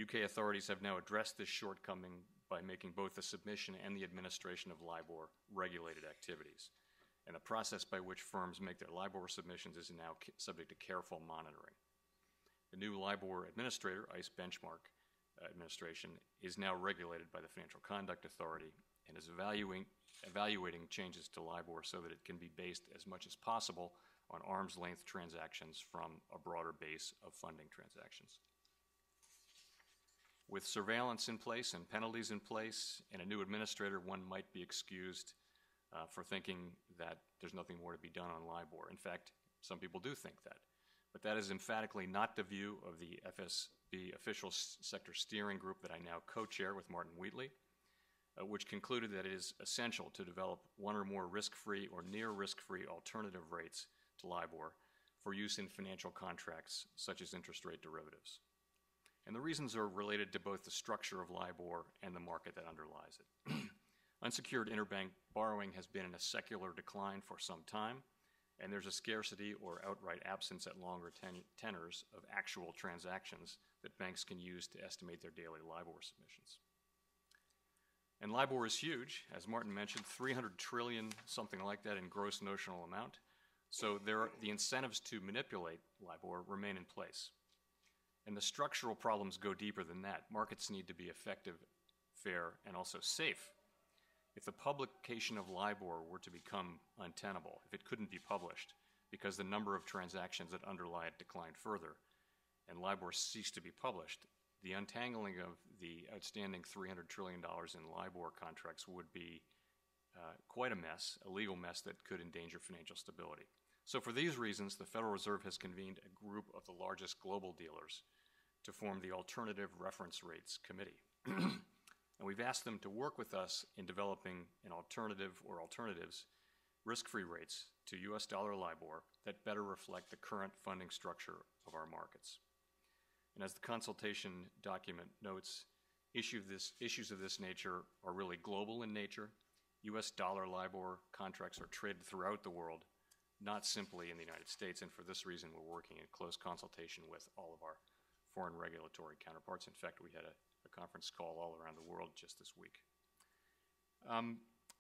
UK authorities have now addressed this shortcoming by making both the submission and the administration of LIBOR regulated activities. And the process by which firms make their LIBOR submissions is now subject to careful monitoring. The new LIBOR administrator, ICE Benchmark Administration, is now regulated by the Financial Conduct Authority and is evaluating changes to LIBOR so that it can be based as much as possible on arm's length transactions from a broader base of funding transactions. With surveillance in place and penalties in place and a new administrator, one might be excused for thinking that there's nothing more to be done on LIBOR. In fact, some people do think that. But that is emphatically not the view of the FSB Official Sector Steering Group that I now co-chair with Martin Wheatley, which concluded that it is essential to develop one or more risk-free or near risk-free alternative rates to LIBOR for use in financial contracts such as interest rate derivatives. And the reasons are related to both the structure of LIBOR and the market that underlies it. Unsecured interbank borrowing has been in a secular decline for some time, and there's a scarcity or outright absence at longer tenors of actual transactions that banks can use to estimate their daily LIBOR submissions. And LIBOR is huge, as Martin mentioned, 300 trillion, something like that in gross notional amount. So the incentives to manipulate LIBOR remain in place. And the structural problems go deeper than that. Markets need to be effective, fair, and also safe. If the publication of LIBOR were to become untenable, if it couldn't be published because the number of transactions that underlie it declined further, and LIBOR ceased to be published, the untangling of the outstanding $300 trillion in LIBOR contracts would be quite a mess, a legal mess that could endanger financial stability. So for these reasons, the Federal Reserve has convened a group of the largest global dealers to form the Alternative Reference Rates Committee. And we've asked them to work with us in developing an alternative or alternatives risk-free rates to US dollar LIBOR that better reflect the current funding structure of our markets. And as the consultation document notes, issues of this nature are really global in nature, U.S. dollar LIBOR contracts are traded throughout the world, not simply in the United States, and for this reason we're working in close consultation with all of our foreign regulatory counterparts. In fact, we had a conference call all around the world just this week.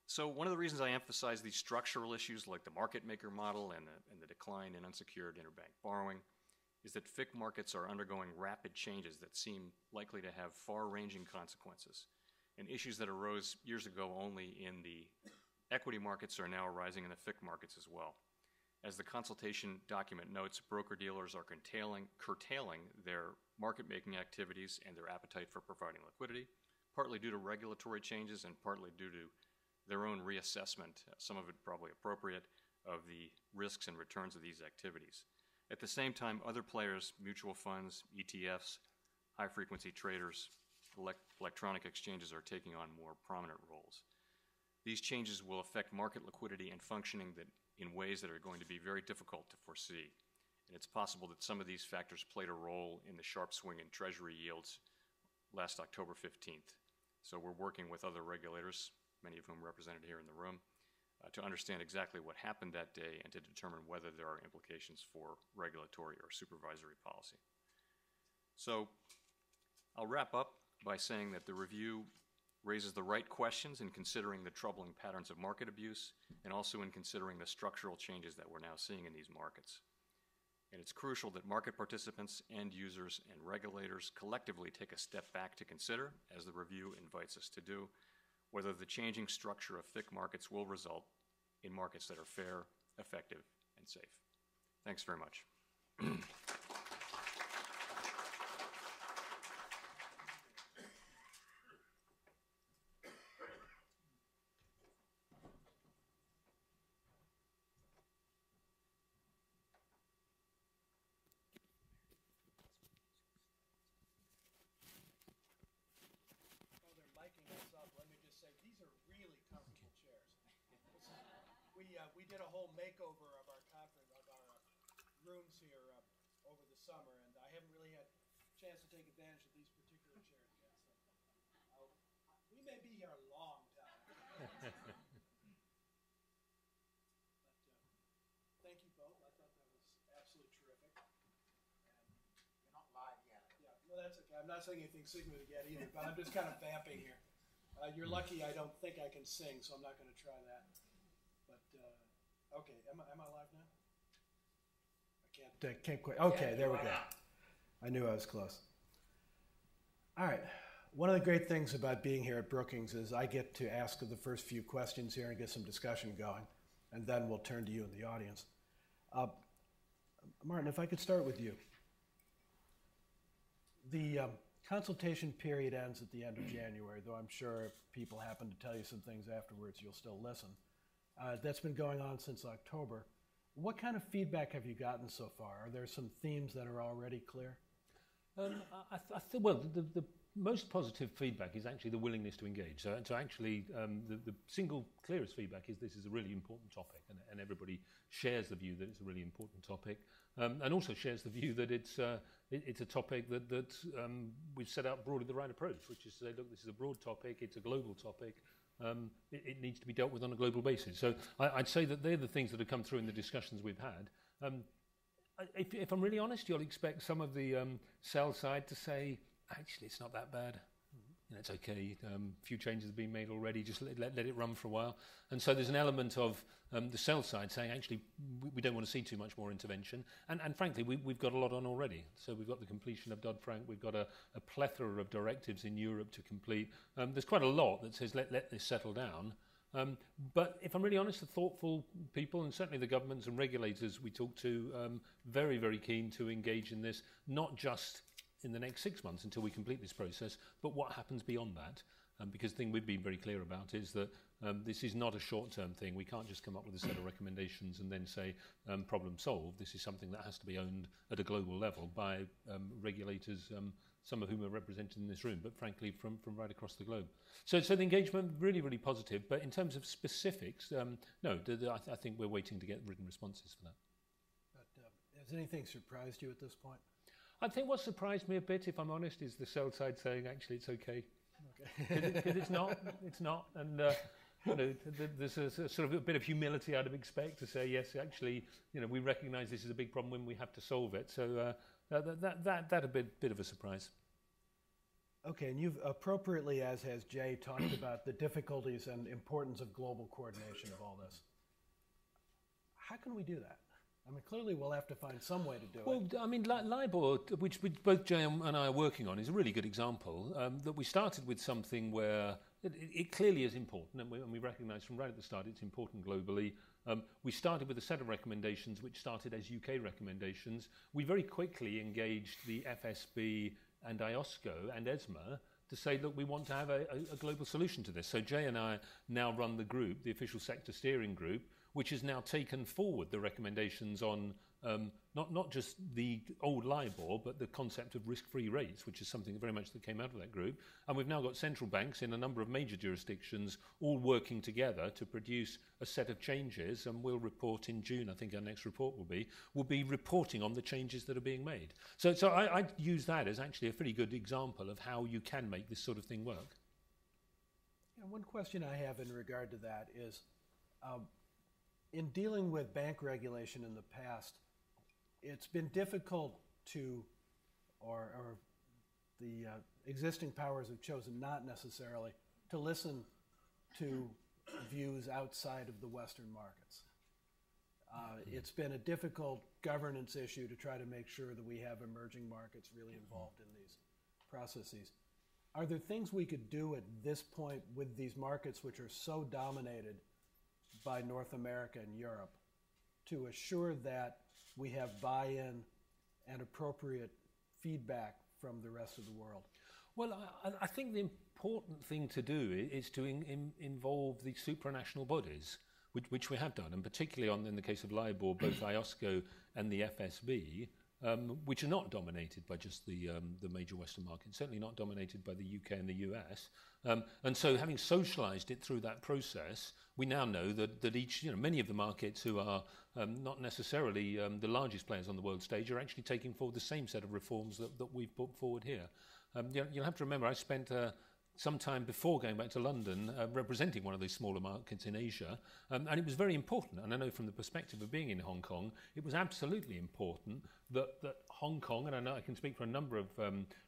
So one of the reasons I emphasize these structural issues like the market maker model and the decline in unsecured interbank borrowing is that FIC markets are undergoing rapid changes that seem likely to have far-ranging consequences. And issues that arose years ago only in the equity markets are now arising in the FIC markets as well. As the consultation document notes, broker-dealers are curtailing their market-making activities and their appetite for providing liquidity, partly due to regulatory changes and partly due to their own reassessment, some of it probably appropriate, of the risks and returns of these activities. At the same time, other players, mutual funds, ETFs, high-frequency traders, electronic exchanges are taking on more prominent roles. These changes will affect market liquidity and functioning in ways that are going to be very difficult to foresee. And it's possible that some of these factors played a role in the sharp swing in Treasury yields last October 15th. So we're working with other regulators, many of whom represented here in the room, to understand exactly what happened that day and to determine whether there are implications for regulatory or supervisory policy. So I'll wrap up by saying that the review raises the right questions in considering the troubling patterns of market abuse and also in considering the structural changes that we're now seeing in these markets. And it's crucial that market participants, end users, and regulators collectively take a step back to consider, as the review invites us to do, whether the changing structure of FIC markets will result in markets that are fair, effective, and safe. Thanks very much. We did a whole makeover of our conference, of our rooms here over the summer, and I haven't really had a chance to take advantage of these particular chairs yet. So we may be here a long time. But thank you both. I thought that was absolutely terrific. And you're not live yet. Yeah, no, that's okay. I'm not saying anything significant yet either, but I'm just kind of vamping here. You're lucky I don't think I can sing, so I'm not going to try that. Okay, am I live now? I can't quite. Okay, there we go. I knew I was close. All right. One of the great things about being here at Brookings is I get to ask the first few questions here and get some discussion going, and then we'll turn to you in the audience. Martin, if I could start with you. The consultation period ends at the end of January, though I'm sure if people happen to tell you some things afterwards, you'll still listen. That's been going on since October. What kind of feedback have you gotten so far? Are there some themes that are already clear? Well, the most positive feedback is actually the willingness to engage. So actually, the single clearest feedback is this is a really important topic, and everybody shares the view that it's a really important topic, and also shares the view that it's a topic that we've set out broadly the right approach, which is to say, look, this is a broad topic, it's a global topic. It needs to be dealt with on a global basis. So I'd say that they're the things that have come through in the discussions we've had. If I'm really honest, you'll expect some of the sell side to say, actually, it's not that bad. You know, it's okay. A few changes have been made already. Just let it run for a while. And so there's an element of the sell side saying, actually, we don't want to see too much more intervention. And frankly, we've got a lot on already. So we've got the completion of Dodd-Frank. We've got a plethora of directives in Europe to complete. There's quite a lot that says, let this settle down. But if I'm really honest, the thoughtful people, and certainly the governments and regulators we talk to, very, very keen to engage in this, not just in the next 6 months until we complete this process, but what happens beyond that. Because the thing we've been very clear about is that this is not a short-term thing. We can't just come up with a set of recommendations and then say, problem solved. This is something that has to be owned at a global level by regulators, some of whom are represented in this room, but frankly from right across the globe. So the engagement, really, really positive. But in terms of specifics, no, I think we're waiting to get written responses for that. But has anything surprised you at this point? I think what surprised me a bit, if I'm honest, is the sell side saying, actually, it's okay. Because it's not. And there's a sort of a bit of humility I'd expect to say, yes, actually, we recognise this is a big problem when we have to solve it. So that a bit of a surprise. Okay, and you've appropriately, as has Jay, talked about the difficulties and importance of global coordination of all this. How can we do that? I mean, clearly we'll have to find some way to do it. Well, I mean, LIBOR, which both Jay and I are working on, is a really good example. That we started with something where it clearly is important, and we recognise from right at the start it's important globally. We started with a set of recommendations which started as UK recommendations. We very quickly engaged the FSB and IOSCO and ESMA to say, look, we want to have a global solution to this. So Jay and I now run the group, the official sector steering group, which has now taken forward the recommendations on not just the old LIBOR, but the concept of risk-free rates, which is something very much that came out of that group. And we've now got central banks in a number of major jurisdictions all working together to produce a set of changes, and we'll report in June, I think our next report will be reporting on the changes that are being made. So I use that as actually a pretty good example of how you can make this sort of thing work. One question I have in regard to that is, in dealing with bank regulation in the past, it's been difficult to, or the existing powers have chosen not necessarily to listen to views outside of the Western markets. It's been a difficult governance issue to try to make sure that we have emerging markets really involved in these processes. Are there things we could do at this point with these markets which are so dominated by North America and Europe to assure that we have buy-in and appropriate feedback from the rest of the world? Well, I think the important thing to do is to involve the supranational bodies, which we have done, and particularly in the case of LIBOR, both IOSCO and the FSB, which are not dominated by just the major Western markets, certainly not dominated by the UK and the US. And so having socialised it through that process, we now know that each, many of the markets who are not necessarily the largest players on the world stage are actually taking forward the same set of reforms that we've put forward here. You'll have to remember, I spent some time before going back to London representing one of those smaller markets in Asia, and it was very important, and I know from the perspective of being in Hong Kong, it was absolutely important that Hong Kong, and I know I can speak for a number of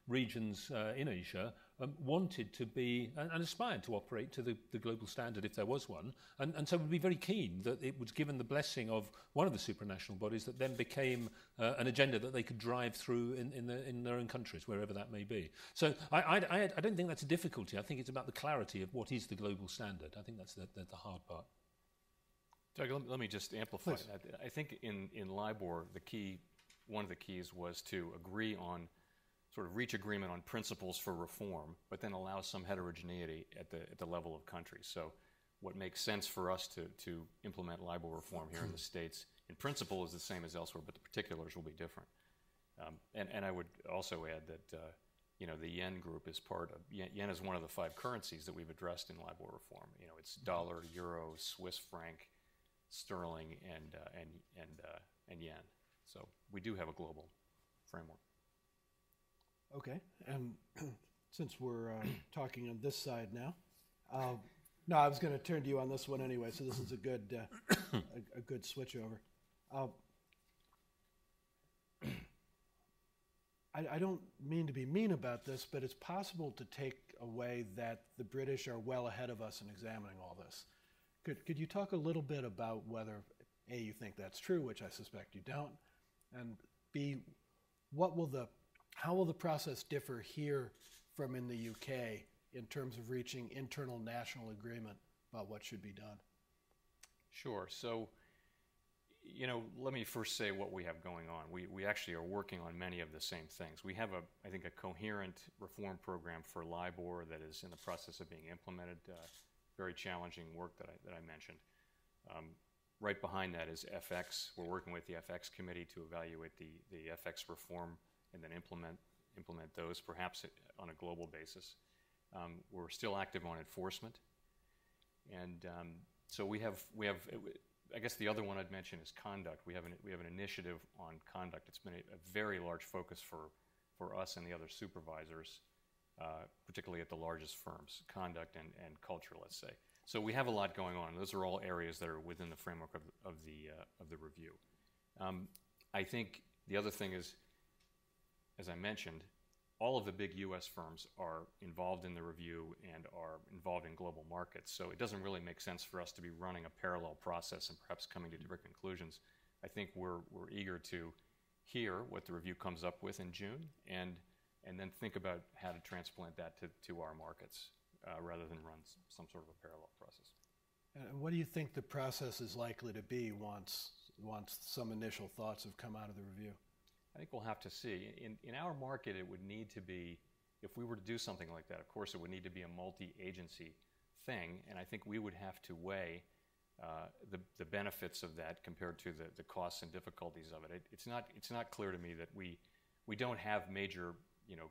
regions in Asia, wanted to be and aspired to operate to the global standard if there was one, and so would be very keen that it was given the blessing of one of the supranational bodies that then became an agenda that they could drive through in their own countries, wherever that may be. So I don't think that's a difficulty. I think it's about the clarity of what is the global standard. I think that's the hard part. Doug, let me just amplify Please. that. I think in LIBOR, one of the keys was to agree on, sort of reach agreement on principles for reform, but then allow some heterogeneity at the level of countries. So what makes sense for us to implement LIBOR reform here in the States, in principle, is the same as elsewhere, but the particulars will be different. And I would also add that the yen group is yen is one of the 5 currencies that we've addressed in LIBOR reform. It's dollar, euro, Swiss franc, sterling, and yen. So we do have a global framework. Okay, and since we're talking on this side now, no, I was going to turn to you on this one anyway. So this is a good a good switch over. I don't mean to be mean about this, but it's possible to take away that the British are well ahead of us in examining all this. Could you talk a little bit about whether A, you think that's true, which I suspect you don't, and B, how will the process differ here from in the UK in terms of reaching internal national agreement about what should be done? Sure. So, let me first say what we have going on. We actually are working on many of the same things. We have, I think, a coherent reform program for LIBOR that is in the process of being implemented. Very challenging work that I mentioned. Right behind that is FX. We're working with the FX committee to evaluate the FX reform and then implement those, perhaps on a global basis. We're still active on enforcement, and so we have. I guess the other one I'd mention is conduct. We have an initiative on conduct. It's been a very large focus for us and the other supervisors, particularly at the largest firms. Conduct and culture, let's say. So we have a lot going on. Those are all areas that are within the framework of the review. I think the other thing is, as I mentioned, all of the big U.S. firms are involved in the review and are involved in global markets. So it doesn't really make sense for us to be running a parallel process and perhaps coming to different conclusions. I think we're eager to hear what the review comes up with in June and then think about how to transplant that to our markets rather than run some sort of a parallel process. And what do you think the process is likely to be once some initial thoughts have come out of the review? I think we'll have to see. In our market, it would need to be, if we were to do something like that, of course, it would need to be a multi-agency thing, and I think we would have to weigh the benefits of that compared to the costs and difficulties of it. It's not clear to me that we don't have major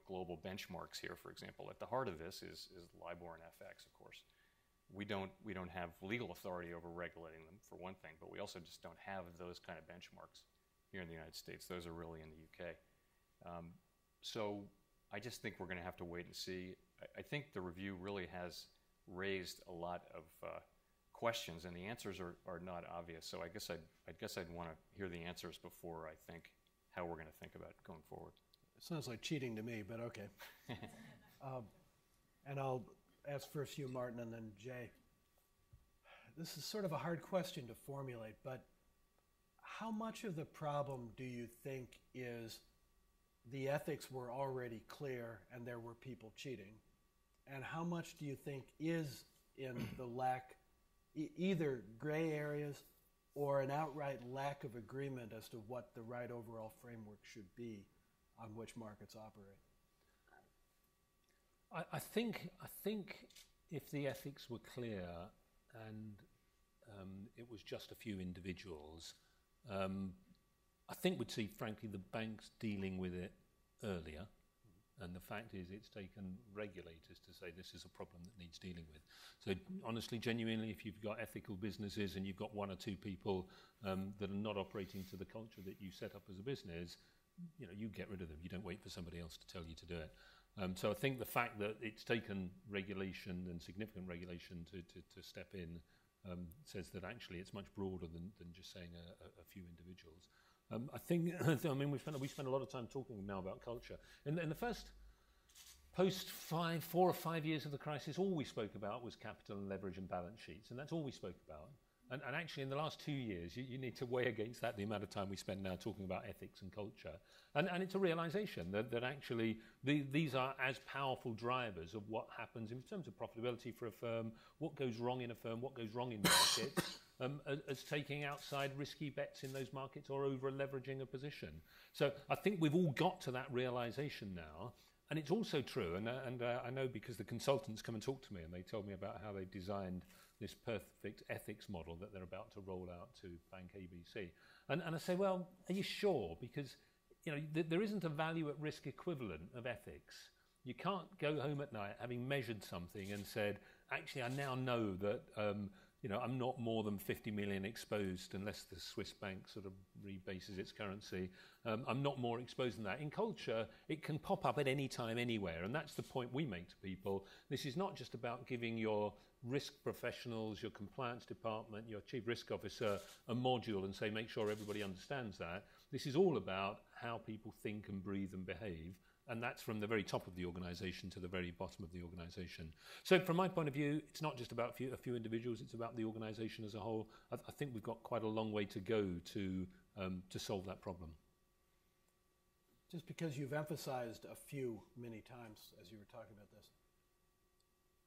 global benchmarks here. For example, at the heart of this is LIBOR and FX, of course. We don't have legal authority over regulating them, for one thing, but we also just don't have those kind of benchmarks here in the United States. Those are really in the UK. So I just think we're going to have to wait and see. I think the review really has raised a lot of questions, and the answers are not obvious. So I guess I'd want to hear the answers before I think how we're going to think about it going forward. Sounds like cheating to me, but okay. And I'll ask first you, Martin, and then Jay. This is sort of a hard question to formulate, but how much of the problem do you think is the ethics were already clear and there were people cheating? And how much do you think is in the lack, either gray areas or an outright lack of agreement as to what the right overall framework should be on which markets operate? I think if the ethics were clear and it was just a few individuals, I think we'd see, frankly, the banks dealing with it earlier. And the fact is, it's taken regulators to say this is a problem that needs dealing with. So honestly, genuinely, if you've got ethical businesses and you've got one or two people that are not operating to the culture that you set up as a business, you get rid of them. You don't wait for somebody else to tell you to do it. So I think the fact that it's taken regulation and significant regulation to step in says that actually it's much broader than just saying a few individuals. I think, we spent a lot of time talking now about culture. In the first post 4 or 5 years of the crisis, all we spoke about was capital and leverage and balance sheets, and that's all we spoke about. And actually, in the last 2 years, you need to weigh against that the amount of time we spend now talking about ethics and culture. And it's a realization that actually these are as powerful drivers of what happens in terms of profitability for a firm, what goes wrong in a firm, what goes wrong in markets, as taking outside risky bets in those markets or over-leveraging a position. So I think we've all got to that realization now. And it's also true, and I know because the consultants come and talk to me and they tell me about how they've designed this perfect ethics model that they're about to roll out to Bank ABC. And I say, well, are you sure? Because there isn't a value at risk equivalent of ethics. You can't go home at night having measured something and said, actually, I now know that I'm not more than 50 million exposed unless the Swiss bank sort of rebases its currency. I'm not more exposed than that. In culture, it can pop up at any time, anywhere. And that's the point we make to people. This is not just about giving your risk professionals, your compliance department, your chief risk officer a module and say, make sure everybody understands that. This is all about how people think and breathe and behave. And that's from the very top of the organisation to the very bottom of the organisation. So from my point of view, it's not just about a few individuals, it's about the organisation as a whole. I think we've got quite a long way to go to solve that problem. Just because you've emphasized a few many times as you were talking about this,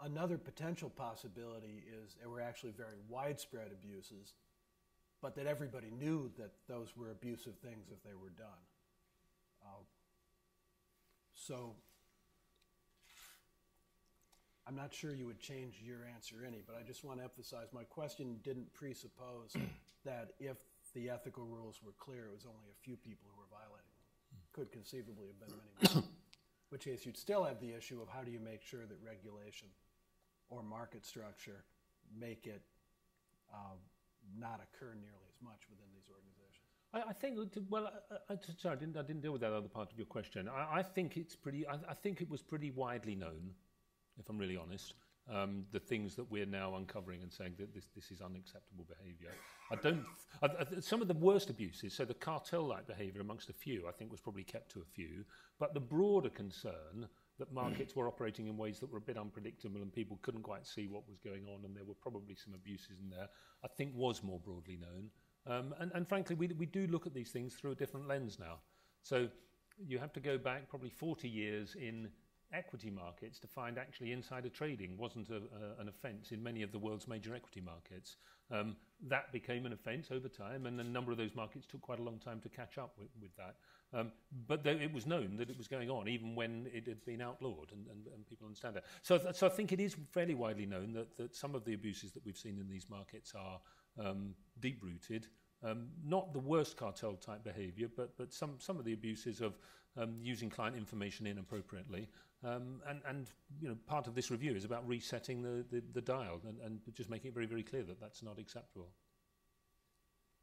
another potential possibility is there were actually very widespread abuses, but that everybody knew that those were abusive things if they were done. So I'm not sure you would change your answer any, but I just want to emphasize my question didn't presuppose that if the ethical rules were clear, it was only a few people who were violating them. Could conceivably have been many more. In which case you'd still have the issue of how do you make sure that regulation or market structure make it not occur nearly as much within these organizations. I think, well, sorry, I didn't deal with that other part of your question. I think it's pretty. I think it was pretty widely known, if I'm really honest. the things that we're now uncovering and saying that this is unacceptable behaviour. Some of the worst abuses, so the cartel-like behaviour amongst a few, I think was probably kept to a few, but the broader concern that markets were operating in ways that were a bit unpredictable and people couldn't quite see what was going on and there were probably some abuses in there, I think was more broadly known. And frankly, we do look at these things through a different lens now. So you have to go back probably 40 years in equity markets to find actually insider trading wasn't an offence in many of the world's major equity markets. That became an offence over time, and a number of those markets took quite a long time to catch up with that. But it was known that it was going on, even when it had been outlawed, and people understand that. So I think it is fairly widely known that some of the abuses that we've seen in these markets are deep-rooted. Not the worst cartel-type behaviour, but some of the abuses of using client information inappropriately. And you know, part of this review is about resetting the dial and just making it very, very clear that that's not acceptable.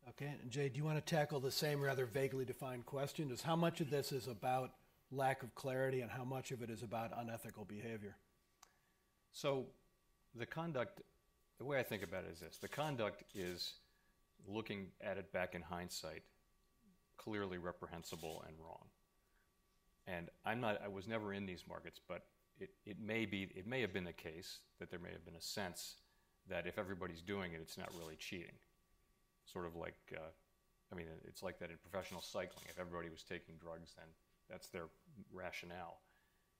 Okay, and Jay, do you want to tackle the same rather vaguely defined question? Is how much of this is about lack of clarity and how much of it is about unethical behavior? So the conduct, the way I think about it is this. The conduct is, looking at it back in hindsight, clearly reprehensible and wrong. And I was never in these markets, but it may have been the case that there may have been a sense that if everybody's doing it, it's not really cheating. Sort of like, it's like that in professional cycling. If everybody was taking drugs, then that's their rationale.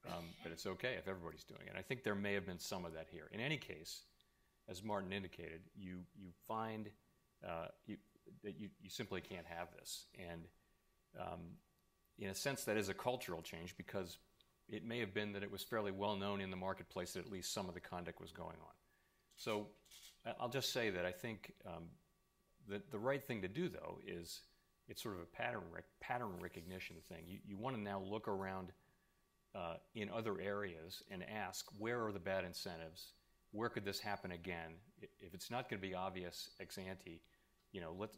But it's okay if everybody's doing it. I think there may have been some of that here. In any case, as Martin indicated, you find that you simply can't have this. And in a sense, that is a cultural change, because it may have been that it was fairly well known in the marketplace that at least some of the conduct was going on. So I'll just say that I think that the right thing to do, though, is it's sort of a pattern recognition thing. You want to now look around in other areas and ask, where are the bad incentives? Where could this happen again? If it's not going to be obvious ex ante,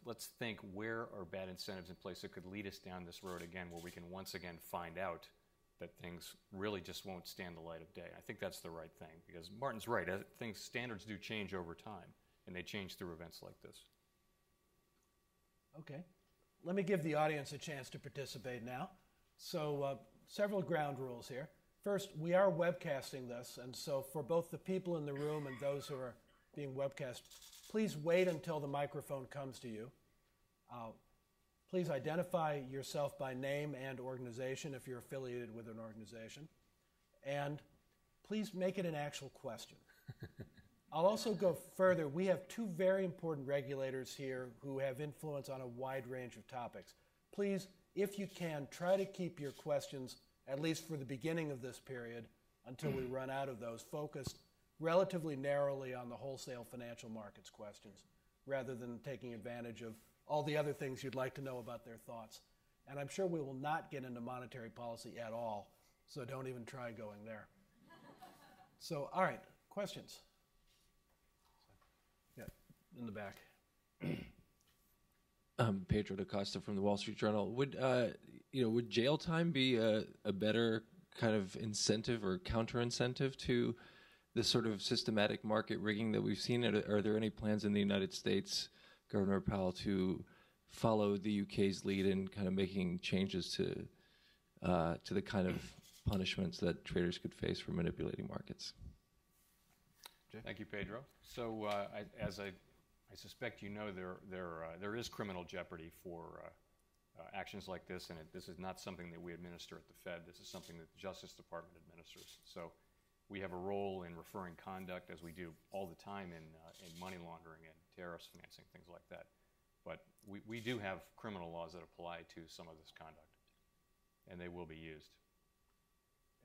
let's think, where are bad incentives in place that could lead us down this road again, where we can once again find out that things really just won't stand the light of day. I think that's the right thing, because Martin's right. Standards do change over time, and they change through events like this. Okay. Let me give the audience a chance to participate now. So several ground rules here. First, we are webcasting this, and so for both the people in the room and those who are being webcast, please wait until the microphone comes to you. Please identify yourself by name and organization if you're affiliated with an organization. And please make it an actual question. I'll also go further. We have two very important regulators here who have influence on a wide range of topics. Please, if you can, try to keep your questions, at least for the beginning of this period, until we run out of those, focused relatively narrowly on the wholesale financial markets questions, rather than taking advantage of all the other things you'd like to know about their thoughts. And I'm sure we will not get into monetary policy at all, so don't even try going there. So, all right, questions? Yeah, in the back. Pedro da Costa from the Wall Street Journal. Would jail time be a better kind of incentive or counter-incentive to this sort of systematic market rigging that we've seen? Are there any plans in the United States, Governor Powell, to follow the UK's lead in kind of making changes to the kind of punishments that traders could face for manipulating markets? Thank you, Pedro. So, as I suspect you know, there is criminal jeopardy for actions like this, and this is not something that we administer at the Fed. This is something that the Justice Department administers. So, we have a role in referring conduct, as we do all the time in money laundering and terrorist financing, things like that. But we do have criminal laws that apply to some of this conduct, and they will be used.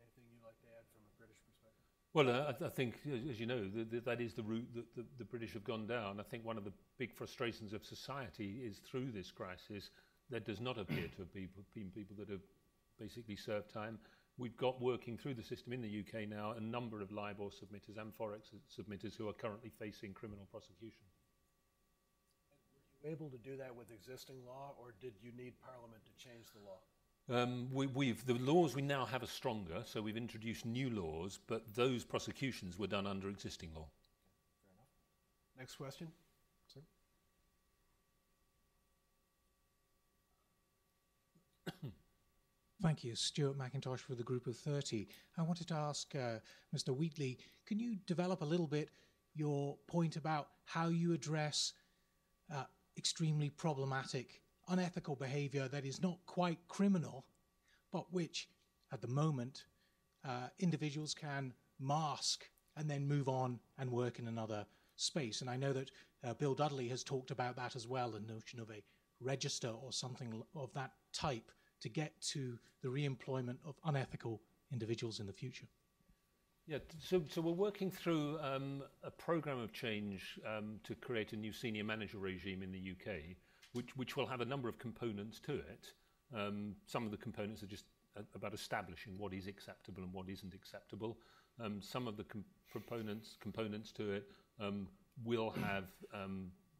Anything you'd like to add from a British perspective? Well, I think, as you know, that is the route that the British have gone down. I think one of the big frustrations of society is, through this crisis, there does not appear to have been people that have basically served time. We've got, working through the system in the UK now, a number of LIBOR submitters and Forex submitters who are currently facing criminal prosecution. Were you able to do that with existing law, or did you need Parliament to change the law? The laws we now have are stronger, so we've introduced new laws, but those prosecutions were done under existing law. Fair enough. Next question, sir. Thank you. Stuart McIntosh for the Group of 30. I wanted to ask Mr. Wheatley, can you develop a little bit your point about how you address extremely problematic, unethical behavior that is not quite criminal, but which, at the moment, individuals can mask and then move on and work in another space? And I know that Bill Dudley has talked about that as well, the notion of a register or something of that type to get to the re-employment of unethical individuals in the future. Yeah, so we're working through a program of change to create a new senior manager regime in the UK, which will have a number of components to it. Some of the components are just about establishing what is acceptable and what isn't acceptable. Some of the components to it will have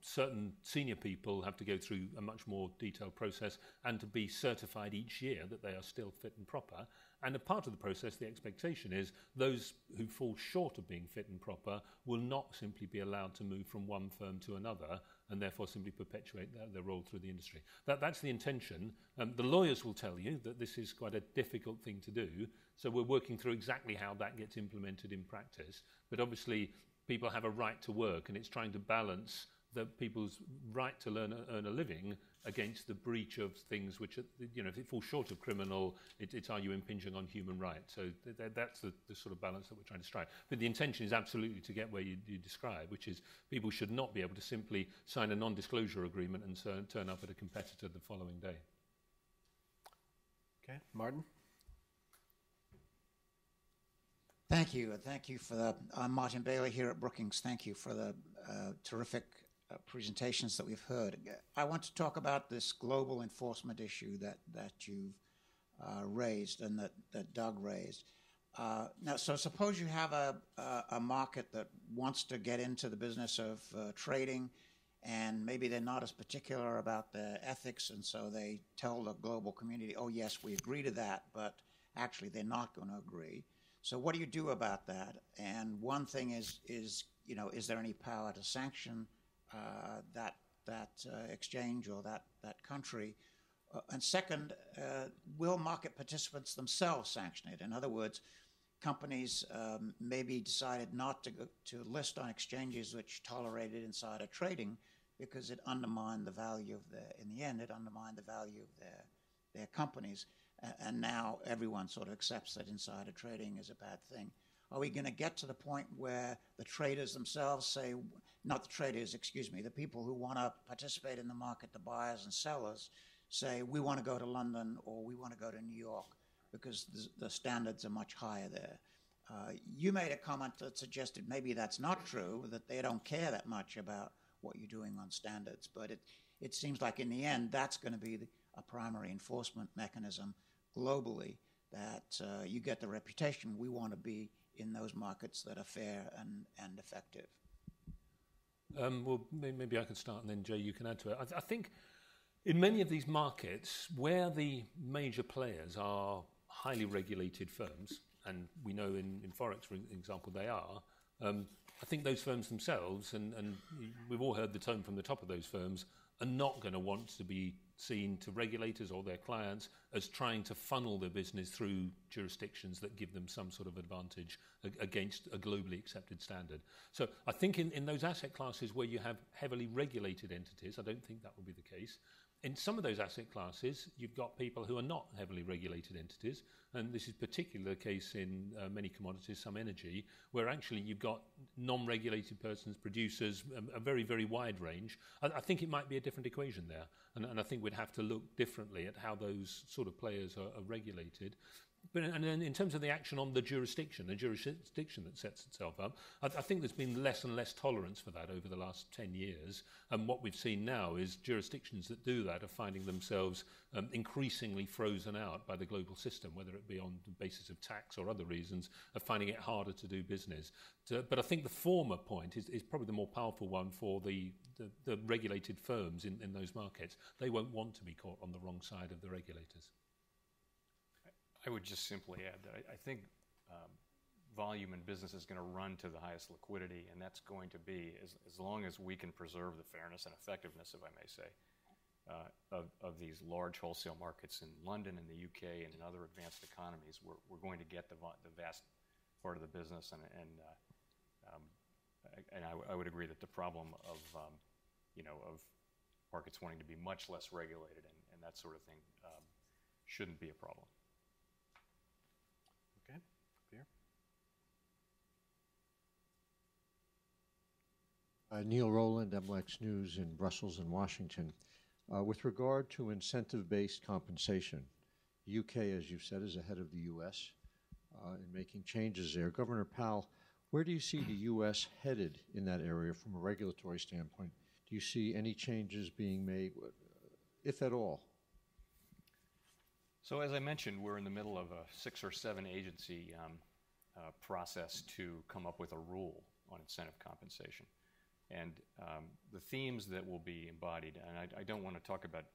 certain senior people have to go through a much more detailed process and to be certified each year that they are still fit and proper. And a part of the process, the expectation is those who fall short of being fit and proper will not simply be allowed to move from one firm to another and therefore simply perpetuate their role through the industry. That's the intention. The lawyers will tell you that this is quite a difficult thing to do, so we're working through exactly how that gets implemented in practice. But obviously, people have a right to work, and it's trying to balance the people's right to earn a living against the breach of things which, if it falls short of criminal, are you impinging on human rights? So that's the sort of balance that we're trying to strike. But the intention is absolutely to get where you describe, which is people should not be able to simply sign a non-disclosure agreement and turn up at a competitor the following day. Okay, Martin? Thank you. Thank you for the... I'm Martin Bailey here at Brookings. Thank you for the terrific presentations that we've heard. I want to talk about this global enforcement issue that you've raised and that Doug raised. Now, so suppose you have a market that wants to get into the business of trading, and maybe they're not as particular about the ethics, and so they tell the global community, oh, yes, we agree to that, but actually they're not going to agree. So what do you do about that? And one thing is there any power to sanction that exchange or that country? And second, will market participants themselves sanction it? In other words, companies maybe decided not to list on exchanges which tolerated insider trading because it undermined the value of in the end, it undermined the value of their companies. And now everyone sort of accepts that insider trading is a bad thing. Are we going to get to the point where the traders themselves say, not the traders, excuse me, the people who want to participate in the market, the buyers and sellers, say, we want to go to London or we want to go to New York because the standards are much higher there? You made a comment that suggested maybe that's not true, that they don't care that much about what you're doing on standards. But it seems like in the end, that's going to be a primary enforcement mechanism globally, that you get the reputation. We want to be in those markets that are fair and effective. Well, maybe I can start and then Jay, you can add to it. I think in many of these markets where the major players are highly regulated firms, and we know in Forex, for example, they are, I think those firms themselves, and we've all heard the tone from the top of those firms, are not going to want to be seen to regulators or their clients as trying to funnel their business through jurisdictions that give them some sort of advantage against a globally accepted standard. So I think in those asset classes where you have heavily regulated entities, I don't think that will be the case. In some of those asset classes, you've got people who are not heavily regulated entities, and this is particularly the case in many commodities, some energy, where actually you've got non-regulated persons, producers, a very, very wide range. I think it might be a different equation there, and I think we'd have to look differently at how those sort of players are regulated. But and then in terms of the action on the jurisdiction that sets itself up, I think there's been less and less tolerance for that over the last 10 years. And what we've seen now is jurisdictions that do that are finding themselves increasingly frozen out by the global system, whether it be on the basis of tax or other reasons, are finding it harder to do business. But I think the former point is probably the more powerful one for the regulated firms in those markets. They won't want to be caught on the wrong side of the regulators. I would just simply add that I think volume in business is going to run to the highest liquidity, and that's going to be, as long as we can preserve the fairness and effectiveness, if I may say, of these large wholesale markets in London and the UK and in other advanced economies, we're going to get the vast part of the business, and I would agree that the problem of markets wanting to be much less regulated and that sort of thing shouldn't be a problem. Okay, Pierre. Neil Rowland, MLEX News in Brussels and Washington. With regard to incentive-based compensation, the UK, as you've said, is ahead of the US in making changes there. Governor Powell, where do you see the US headed in that area from a regulatory standpoint? Do you see any changes being made, if at all? So as I mentioned, we're in the middle of a 6 or 7 agency process to come up with a rule on incentive compensation. And the themes that will be embodied, and I don't want to talk about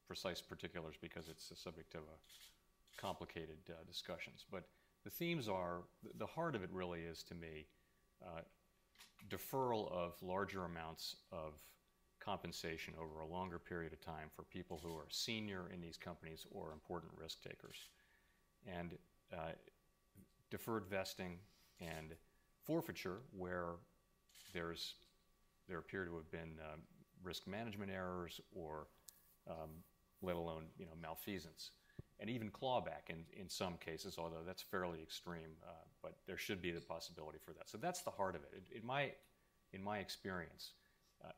precise particulars because it's the subject of a complicated discussions, but the themes are, the heart of it really is, to me, deferral of larger amounts of compensation over a longer period of time for people who are senior in these companies or important risk takers. And deferred vesting and forfeiture where there appear to have been risk management errors or let alone malfeasance. And even clawback in some cases, although that's fairly extreme, but there should be the possibility for that. So that's the heart of it. In my experience,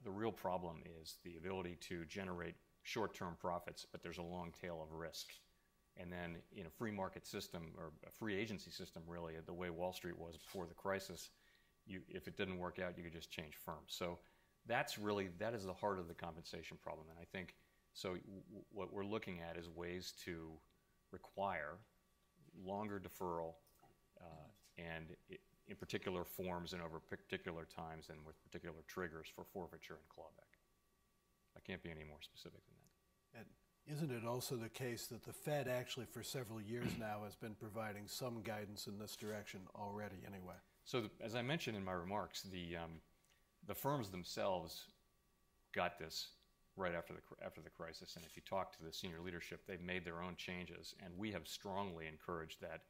the real problem is the ability to generate short-term profits, but there's a long tail of risk. And then in a free market system, or a free agency system really, the way Wall Street was before the crisis, if it didn't work out, you could just change firms. So that is the heart of the compensation problem. And I think, so what we're looking at is ways to require longer deferral and in particular forms and over particular times and with particular triggers for forfeiture and clawback. I can't be any more specific than that. And isn't it also the case that the Fed actually for several years now has been providing some guidance in this direction already anyway? So as I mentioned in my remarks, the firms themselves got this right after the crisis, and if you talk to the senior leadership, they've made their own changes, and we have strongly encouraged that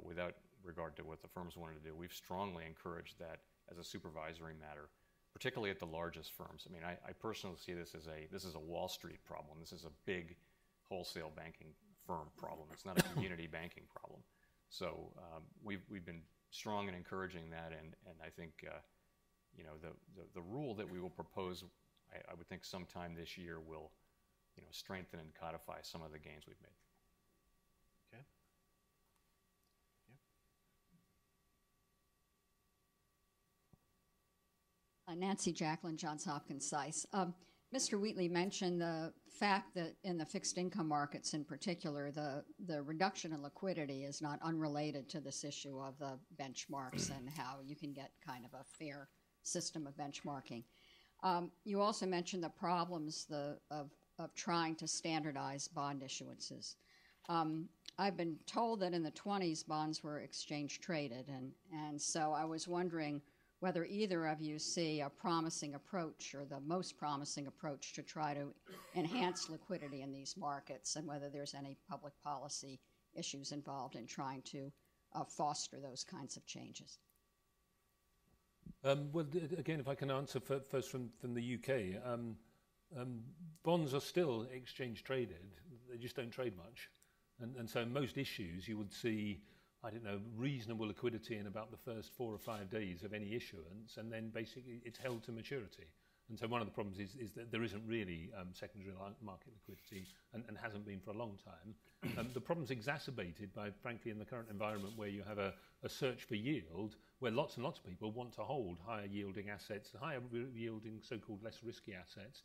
without regard to what the firms wanted to do. We've strongly encouraged that as a supervisory matter, particularly at the largest firms. I mean, I personally see this as a Wall Street problem. This is a big wholesale banking firm problem. It's not a community banking problem. So we've been strong in encouraging that, and I think the rule that we will propose, I would think sometime this year will strengthen and codify some of the gains we've made. Okay. Nancy Jacqueline, Johns Hopkins SICE. Mr. Wheatley mentioned the fact that in the fixed income markets in particular, the reduction in liquidity is not unrelated to this issue of the benchmarks and how you can get kind of a fair system of benchmarking. You also mentioned the problems of trying to standardize bond issuances. I've been told that in the 1920s bonds were exchange traded, and so I was wondering whether either of you see a promising approach or the most promising approach to try to enhance liquidity in these markets, and whether there's any public policy issues involved in trying to foster those kinds of changes. Well, again, if I can answer first from the UK, bonds are still exchange traded. They just don't trade much. And so most issues you would see, I don't know, reasonable liquidity in about the first 4 or 5 days of any issuance, and then basically it's held to maturity. And so one of the problems is that there isn't really secondary market liquidity and hasn't been for a long time. The problem's exacerbated by, frankly, in the current environment where you have a search for yield, where lots and lots of people want to hold higher yielding assets, higher yielding so-called less risky assets,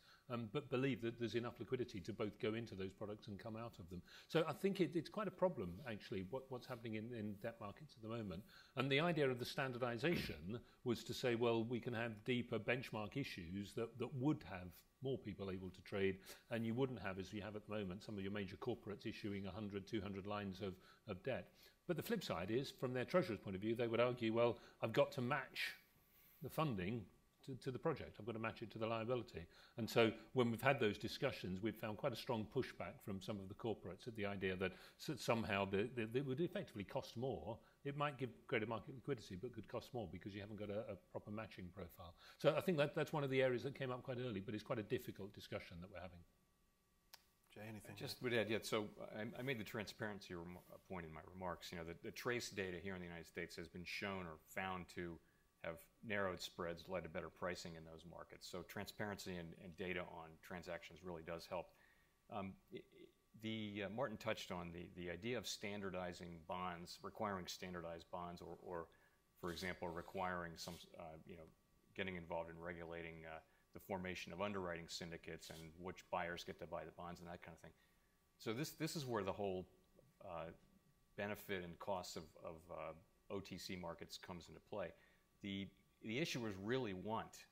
but believe that there's enough liquidity to both go into those products and come out of them. So I think it's quite a problem, actually, what's happening in debt markets at the moment. And the idea of the standardization was to say, well, we can have deeper benchmark issues that would have more people able to trade, and you wouldn't have, as you have at the moment, some of your major corporates issuing 100, 200 lines of debt. But the flip side is, from their treasurer's point of view, they would argue, well, I've got to match the funding to the project. I've got to match it to the liability. And so when we've had those discussions, we've found quite a strong pushback from some of the corporates at the idea that somehow they would effectively cost more. It might give greater market liquidity, but could cost more because you haven't got a proper matching profile. So I think that's one of the areas that came up quite early, but it's quite a difficult discussion that we're having. Jay, anything? I just would add, yeah, so I made the transparency point in my remarks. You know, the trace data here in the United States has been shown or found to have narrowed spreads, led to better pricing in those markets. So transparency and data on transactions really does help. Martin touched on the idea of standardizing bonds, requiring standardized bonds, or for example, requiring some, getting involved in regulating the formation of underwriting syndicates and which buyers get to buy the bonds and that kind of thing. So this is where the whole benefit and costs of OTC markets comes into play. The issuers really want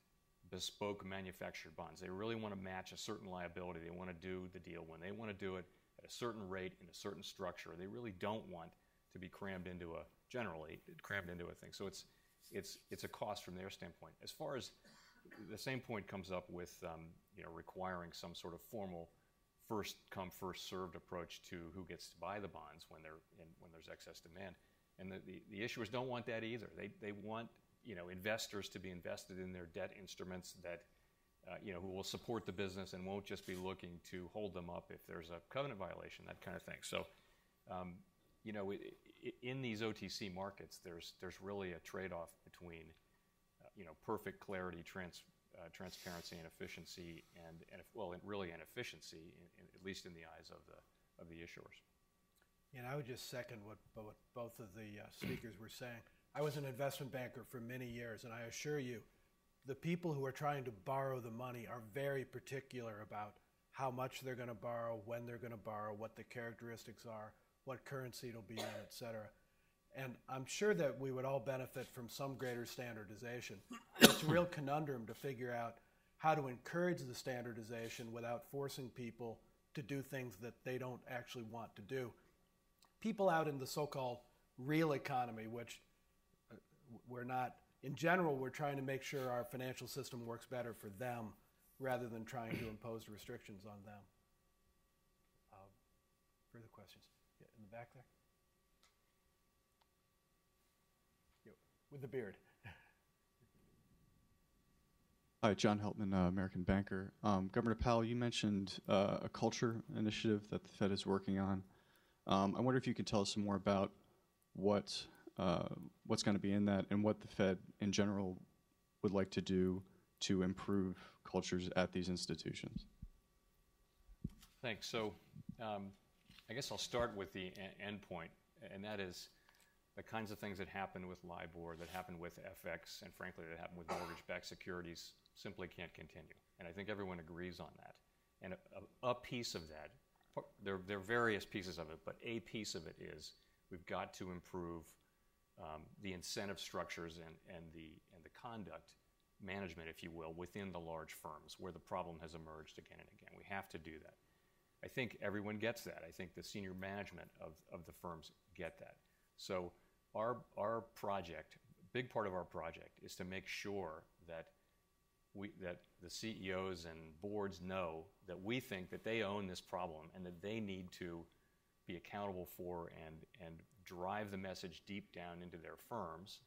bespoke manufactured bonds. They really want to match a certain liability. They want to do the deal when they want to do it at a certain rate in a certain structure. They really don't want to be crammed into a thing. So it's a cost from their standpoint. As far as the same point comes up with requiring some sort of formal first come first served approach to who gets to buy the bonds when there's excess demand. And the issuers don't want that either. They want investors to be invested in their debt instruments that who will support the business and won't just be looking to hold them up if there's a covenant violation, that kind of thing. So in these OTC markets, there's really a trade-off between perfect clarity, transparency, and efficiency, and really an efficiency, at least in the eyes of the issuers. And I would just second what both of the speakers were saying. I was an investment banker for many years, and I assure you, the people who are trying to borrow the money are very particular about how much they're going to borrow, when they're going to borrow, what the characteristics are, what currency it'll be in, et cetera. And I'm sure that we would all benefit from some greater standardization. It's a real conundrum to figure out how to encourage the standardization without forcing people to do things that they don't actually want to do. People out in the so-called real economy, which we're not, in general, we're trying to make sure our financial system works better for them rather than trying to impose restrictions on them. Further questions? Yeah, in the back there? Yeah, with the beard. Hi, John Heltman, American banker. Governor Powell, you mentioned a culture initiative that the Fed is working on. I wonder if you could tell us some more about what's going to be in that and what the Fed in general would like to do to improve cultures at these institutions. Thanks. So I guess I'll start with the end point, and that is the kinds of things that happen with LIBOR, that happen with FX, and frankly that happen with mortgage-backed securities simply can't continue. And I think everyone agrees on that. And a piece of that, there are various pieces of it, but a piece of it is we've got to improve the incentive structures and the conduct management, if you will, within the large firms where the problem has emerged again and again. We have to do that. I think everyone gets that. I think the senior management of the firms get that. So our project, big part of our project, is to make sure that the CEOs and boards know that we think that they own this problem and that they need to be accountable for and drive the message deep down into their firms,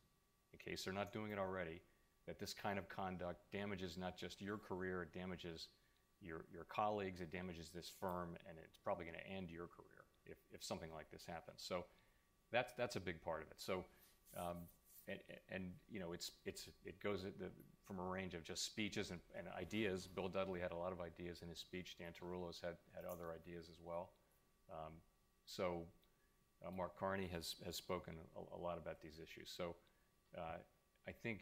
in case they're not doing it already, that this kind of conduct damages not just your career, it damages your colleagues, it damages this firm, and it's probably going to end your career if something like this happens. So that's a big part of it. So it goes from a range of just speeches and ideas. Bill Dudley had a lot of ideas in his speech. Dan Tarullos had other ideas as well. Mark Carney has spoken a lot about these issues. So I think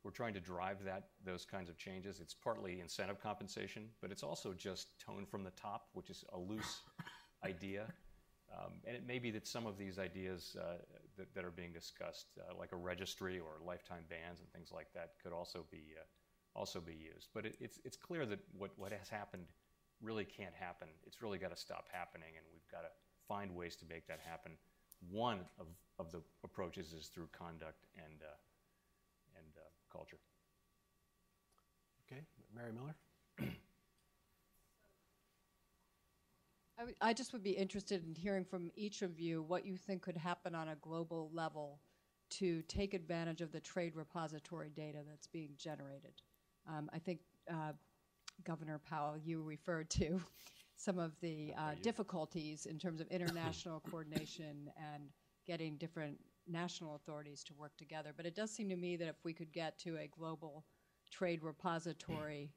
we're trying to drive those kinds of changes. It's partly incentive compensation, but it's also just tone from the top, which is a loose idea. And it may be that some of these ideas that are being discussed, like a registry or lifetime bans and things like that, could also be also be used. But it's clear that what has happened really can't happen. It's really got to stop happening, and we've got to find ways to make that happen. One of the approaches is through conduct and culture. Okay, Mary Miller? I just would be interested in hearing from each of you what you think could happen on a global level to take advantage of the trade repository data that's being generated. I think, Governor Powell, you referred to some of the difficulties in terms of international coordination and getting different national authorities to work together. But it does seem to me that if we could get to a global trade repository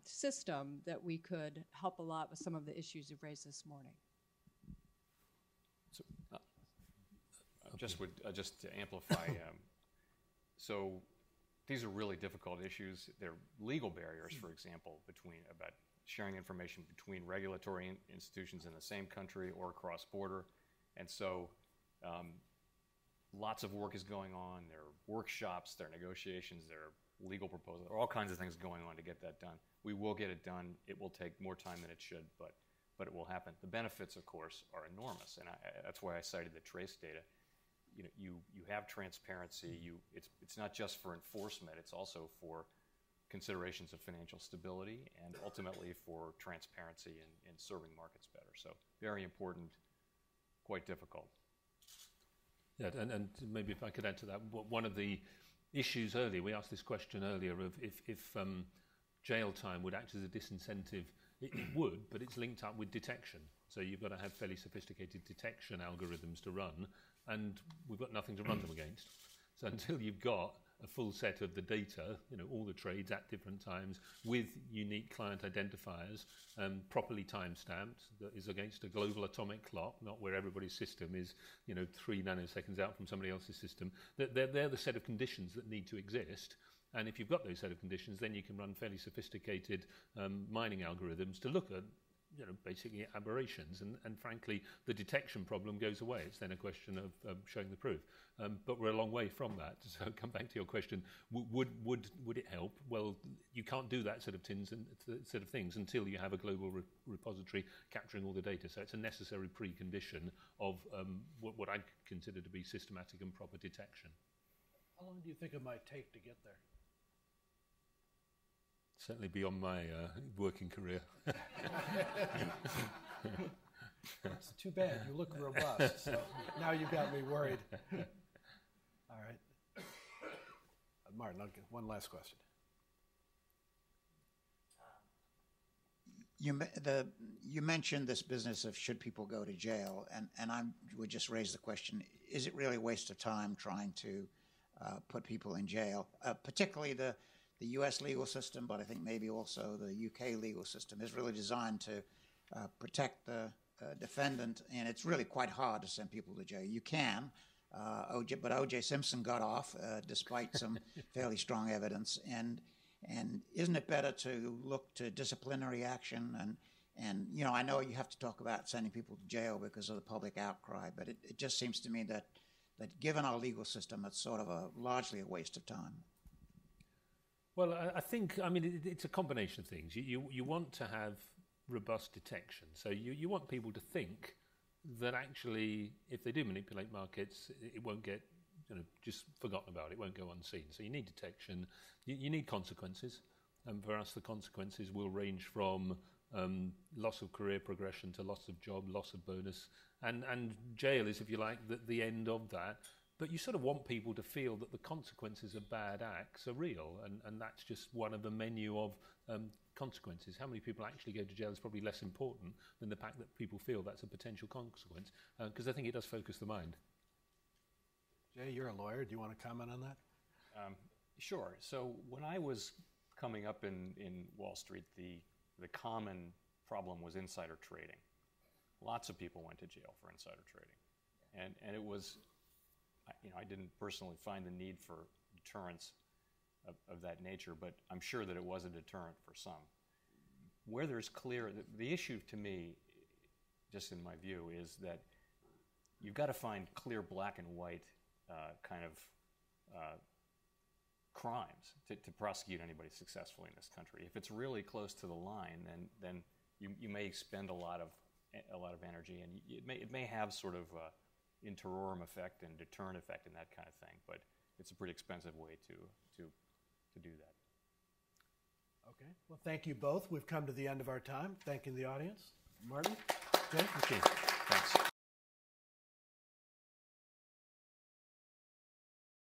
system, that we could help a lot with some of the issues you've raised this morning. So, just to amplify, so these are really difficult issues. They're legal barriers, for example, about sharing information between regulatory institutions in the same country or cross-border. And so lots of work is going on. There are workshops, there are negotiations, there are legal proposals, there are all kinds of things going on to get that done. We will get it done. It will take more time than it should, but it will happen. The benefits, of course, are enormous, and that's why I cited the trace data. You have transparency. It's not just for enforcement. It's also for considerations of financial stability and ultimately for transparency in serving markets better. So very important, quite difficult. Yeah, and maybe if I could add to that, one of the issues earlier, we asked this question earlier of if jail time would act as a disincentive. It would, but it's linked up with detection. So you've got to have fairly sophisticated detection algorithms to run, and we've got nothing to run them against. So until you've got a full set of the data, all the trades at different times with unique client identifiers, properly time-stamped, that is against a global atomic clock, not where everybody's system is, 3 nanoseconds out from somebody else's system. They're the set of conditions that need to exist. And if you've got those set of conditions, then you can run fairly sophisticated mining algorithms to look at, basically aberrations. And frankly, the detection problem goes away. It's then a question of showing the proof. But we're a long way from that. So come back to your question: would it help? Well, you can't do that sort of things until you have a global repository capturing all the data. So it's a necessary precondition of what I consider to be systematic and proper detection. How long do you think it might take to get there? Certainly beyond my working career. It's too bad. You look robust. So now you've got me worried. All right. Martin, I'll get one last question. You mentioned this business of should people go to jail, and I would just raise the question, is it really a waste of time trying to put people in jail, particularly the U.S. legal system, but I think maybe also the U.K. legal system is really designed to protect the defendant, and it's really quite hard to send people to jail. You can, but O.J. Simpson got off despite some fairly strong evidence, and isn't it better to look to disciplinary action? And I know you have to talk about sending people to jail because of the public outcry, but it just seems to me that given our legal system, it's sort of largely a waste of time. Well, I think, it's a combination of things. You want to have robust detection. So you want people to think that actually, if they do manipulate markets, it won't get just forgotten about. It won't go unseen. So you need detection. You need consequences. And for us, the consequences will range from loss of career progression to loss of job, loss of bonus. And jail is, if you like, the end of that. But you sort of want people to feel that the consequences of bad acts are real, and that's just one of the menu of consequences. How many people actually go to jail is probably less important than the fact that people feel that's a potential consequence, because I think it does focus the mind. Jay, you're a lawyer. Do you want to comment on that? Sure. So when I was coming up in Wall Street, the common problem was insider trading. Lots of people went to jail for insider trading, and it was. I didn't personally find the need for deterrence of that nature, but I'm sure that it was a deterrent for some. Where there's clear, the issue to me, just in my view, is that you've got to find clear black and white kind of crimes to prosecute anybody successfully in this country. If it's really close to the line, then you may expend a lot of energy, and it may have sort of in terrorem effect and deterrent effect and that kind of thing. But it's a pretty expensive way to do that. Okay. Well, thank you both. We've come to the end of our time. Thanking the audience. Martin, Jay, Thank you.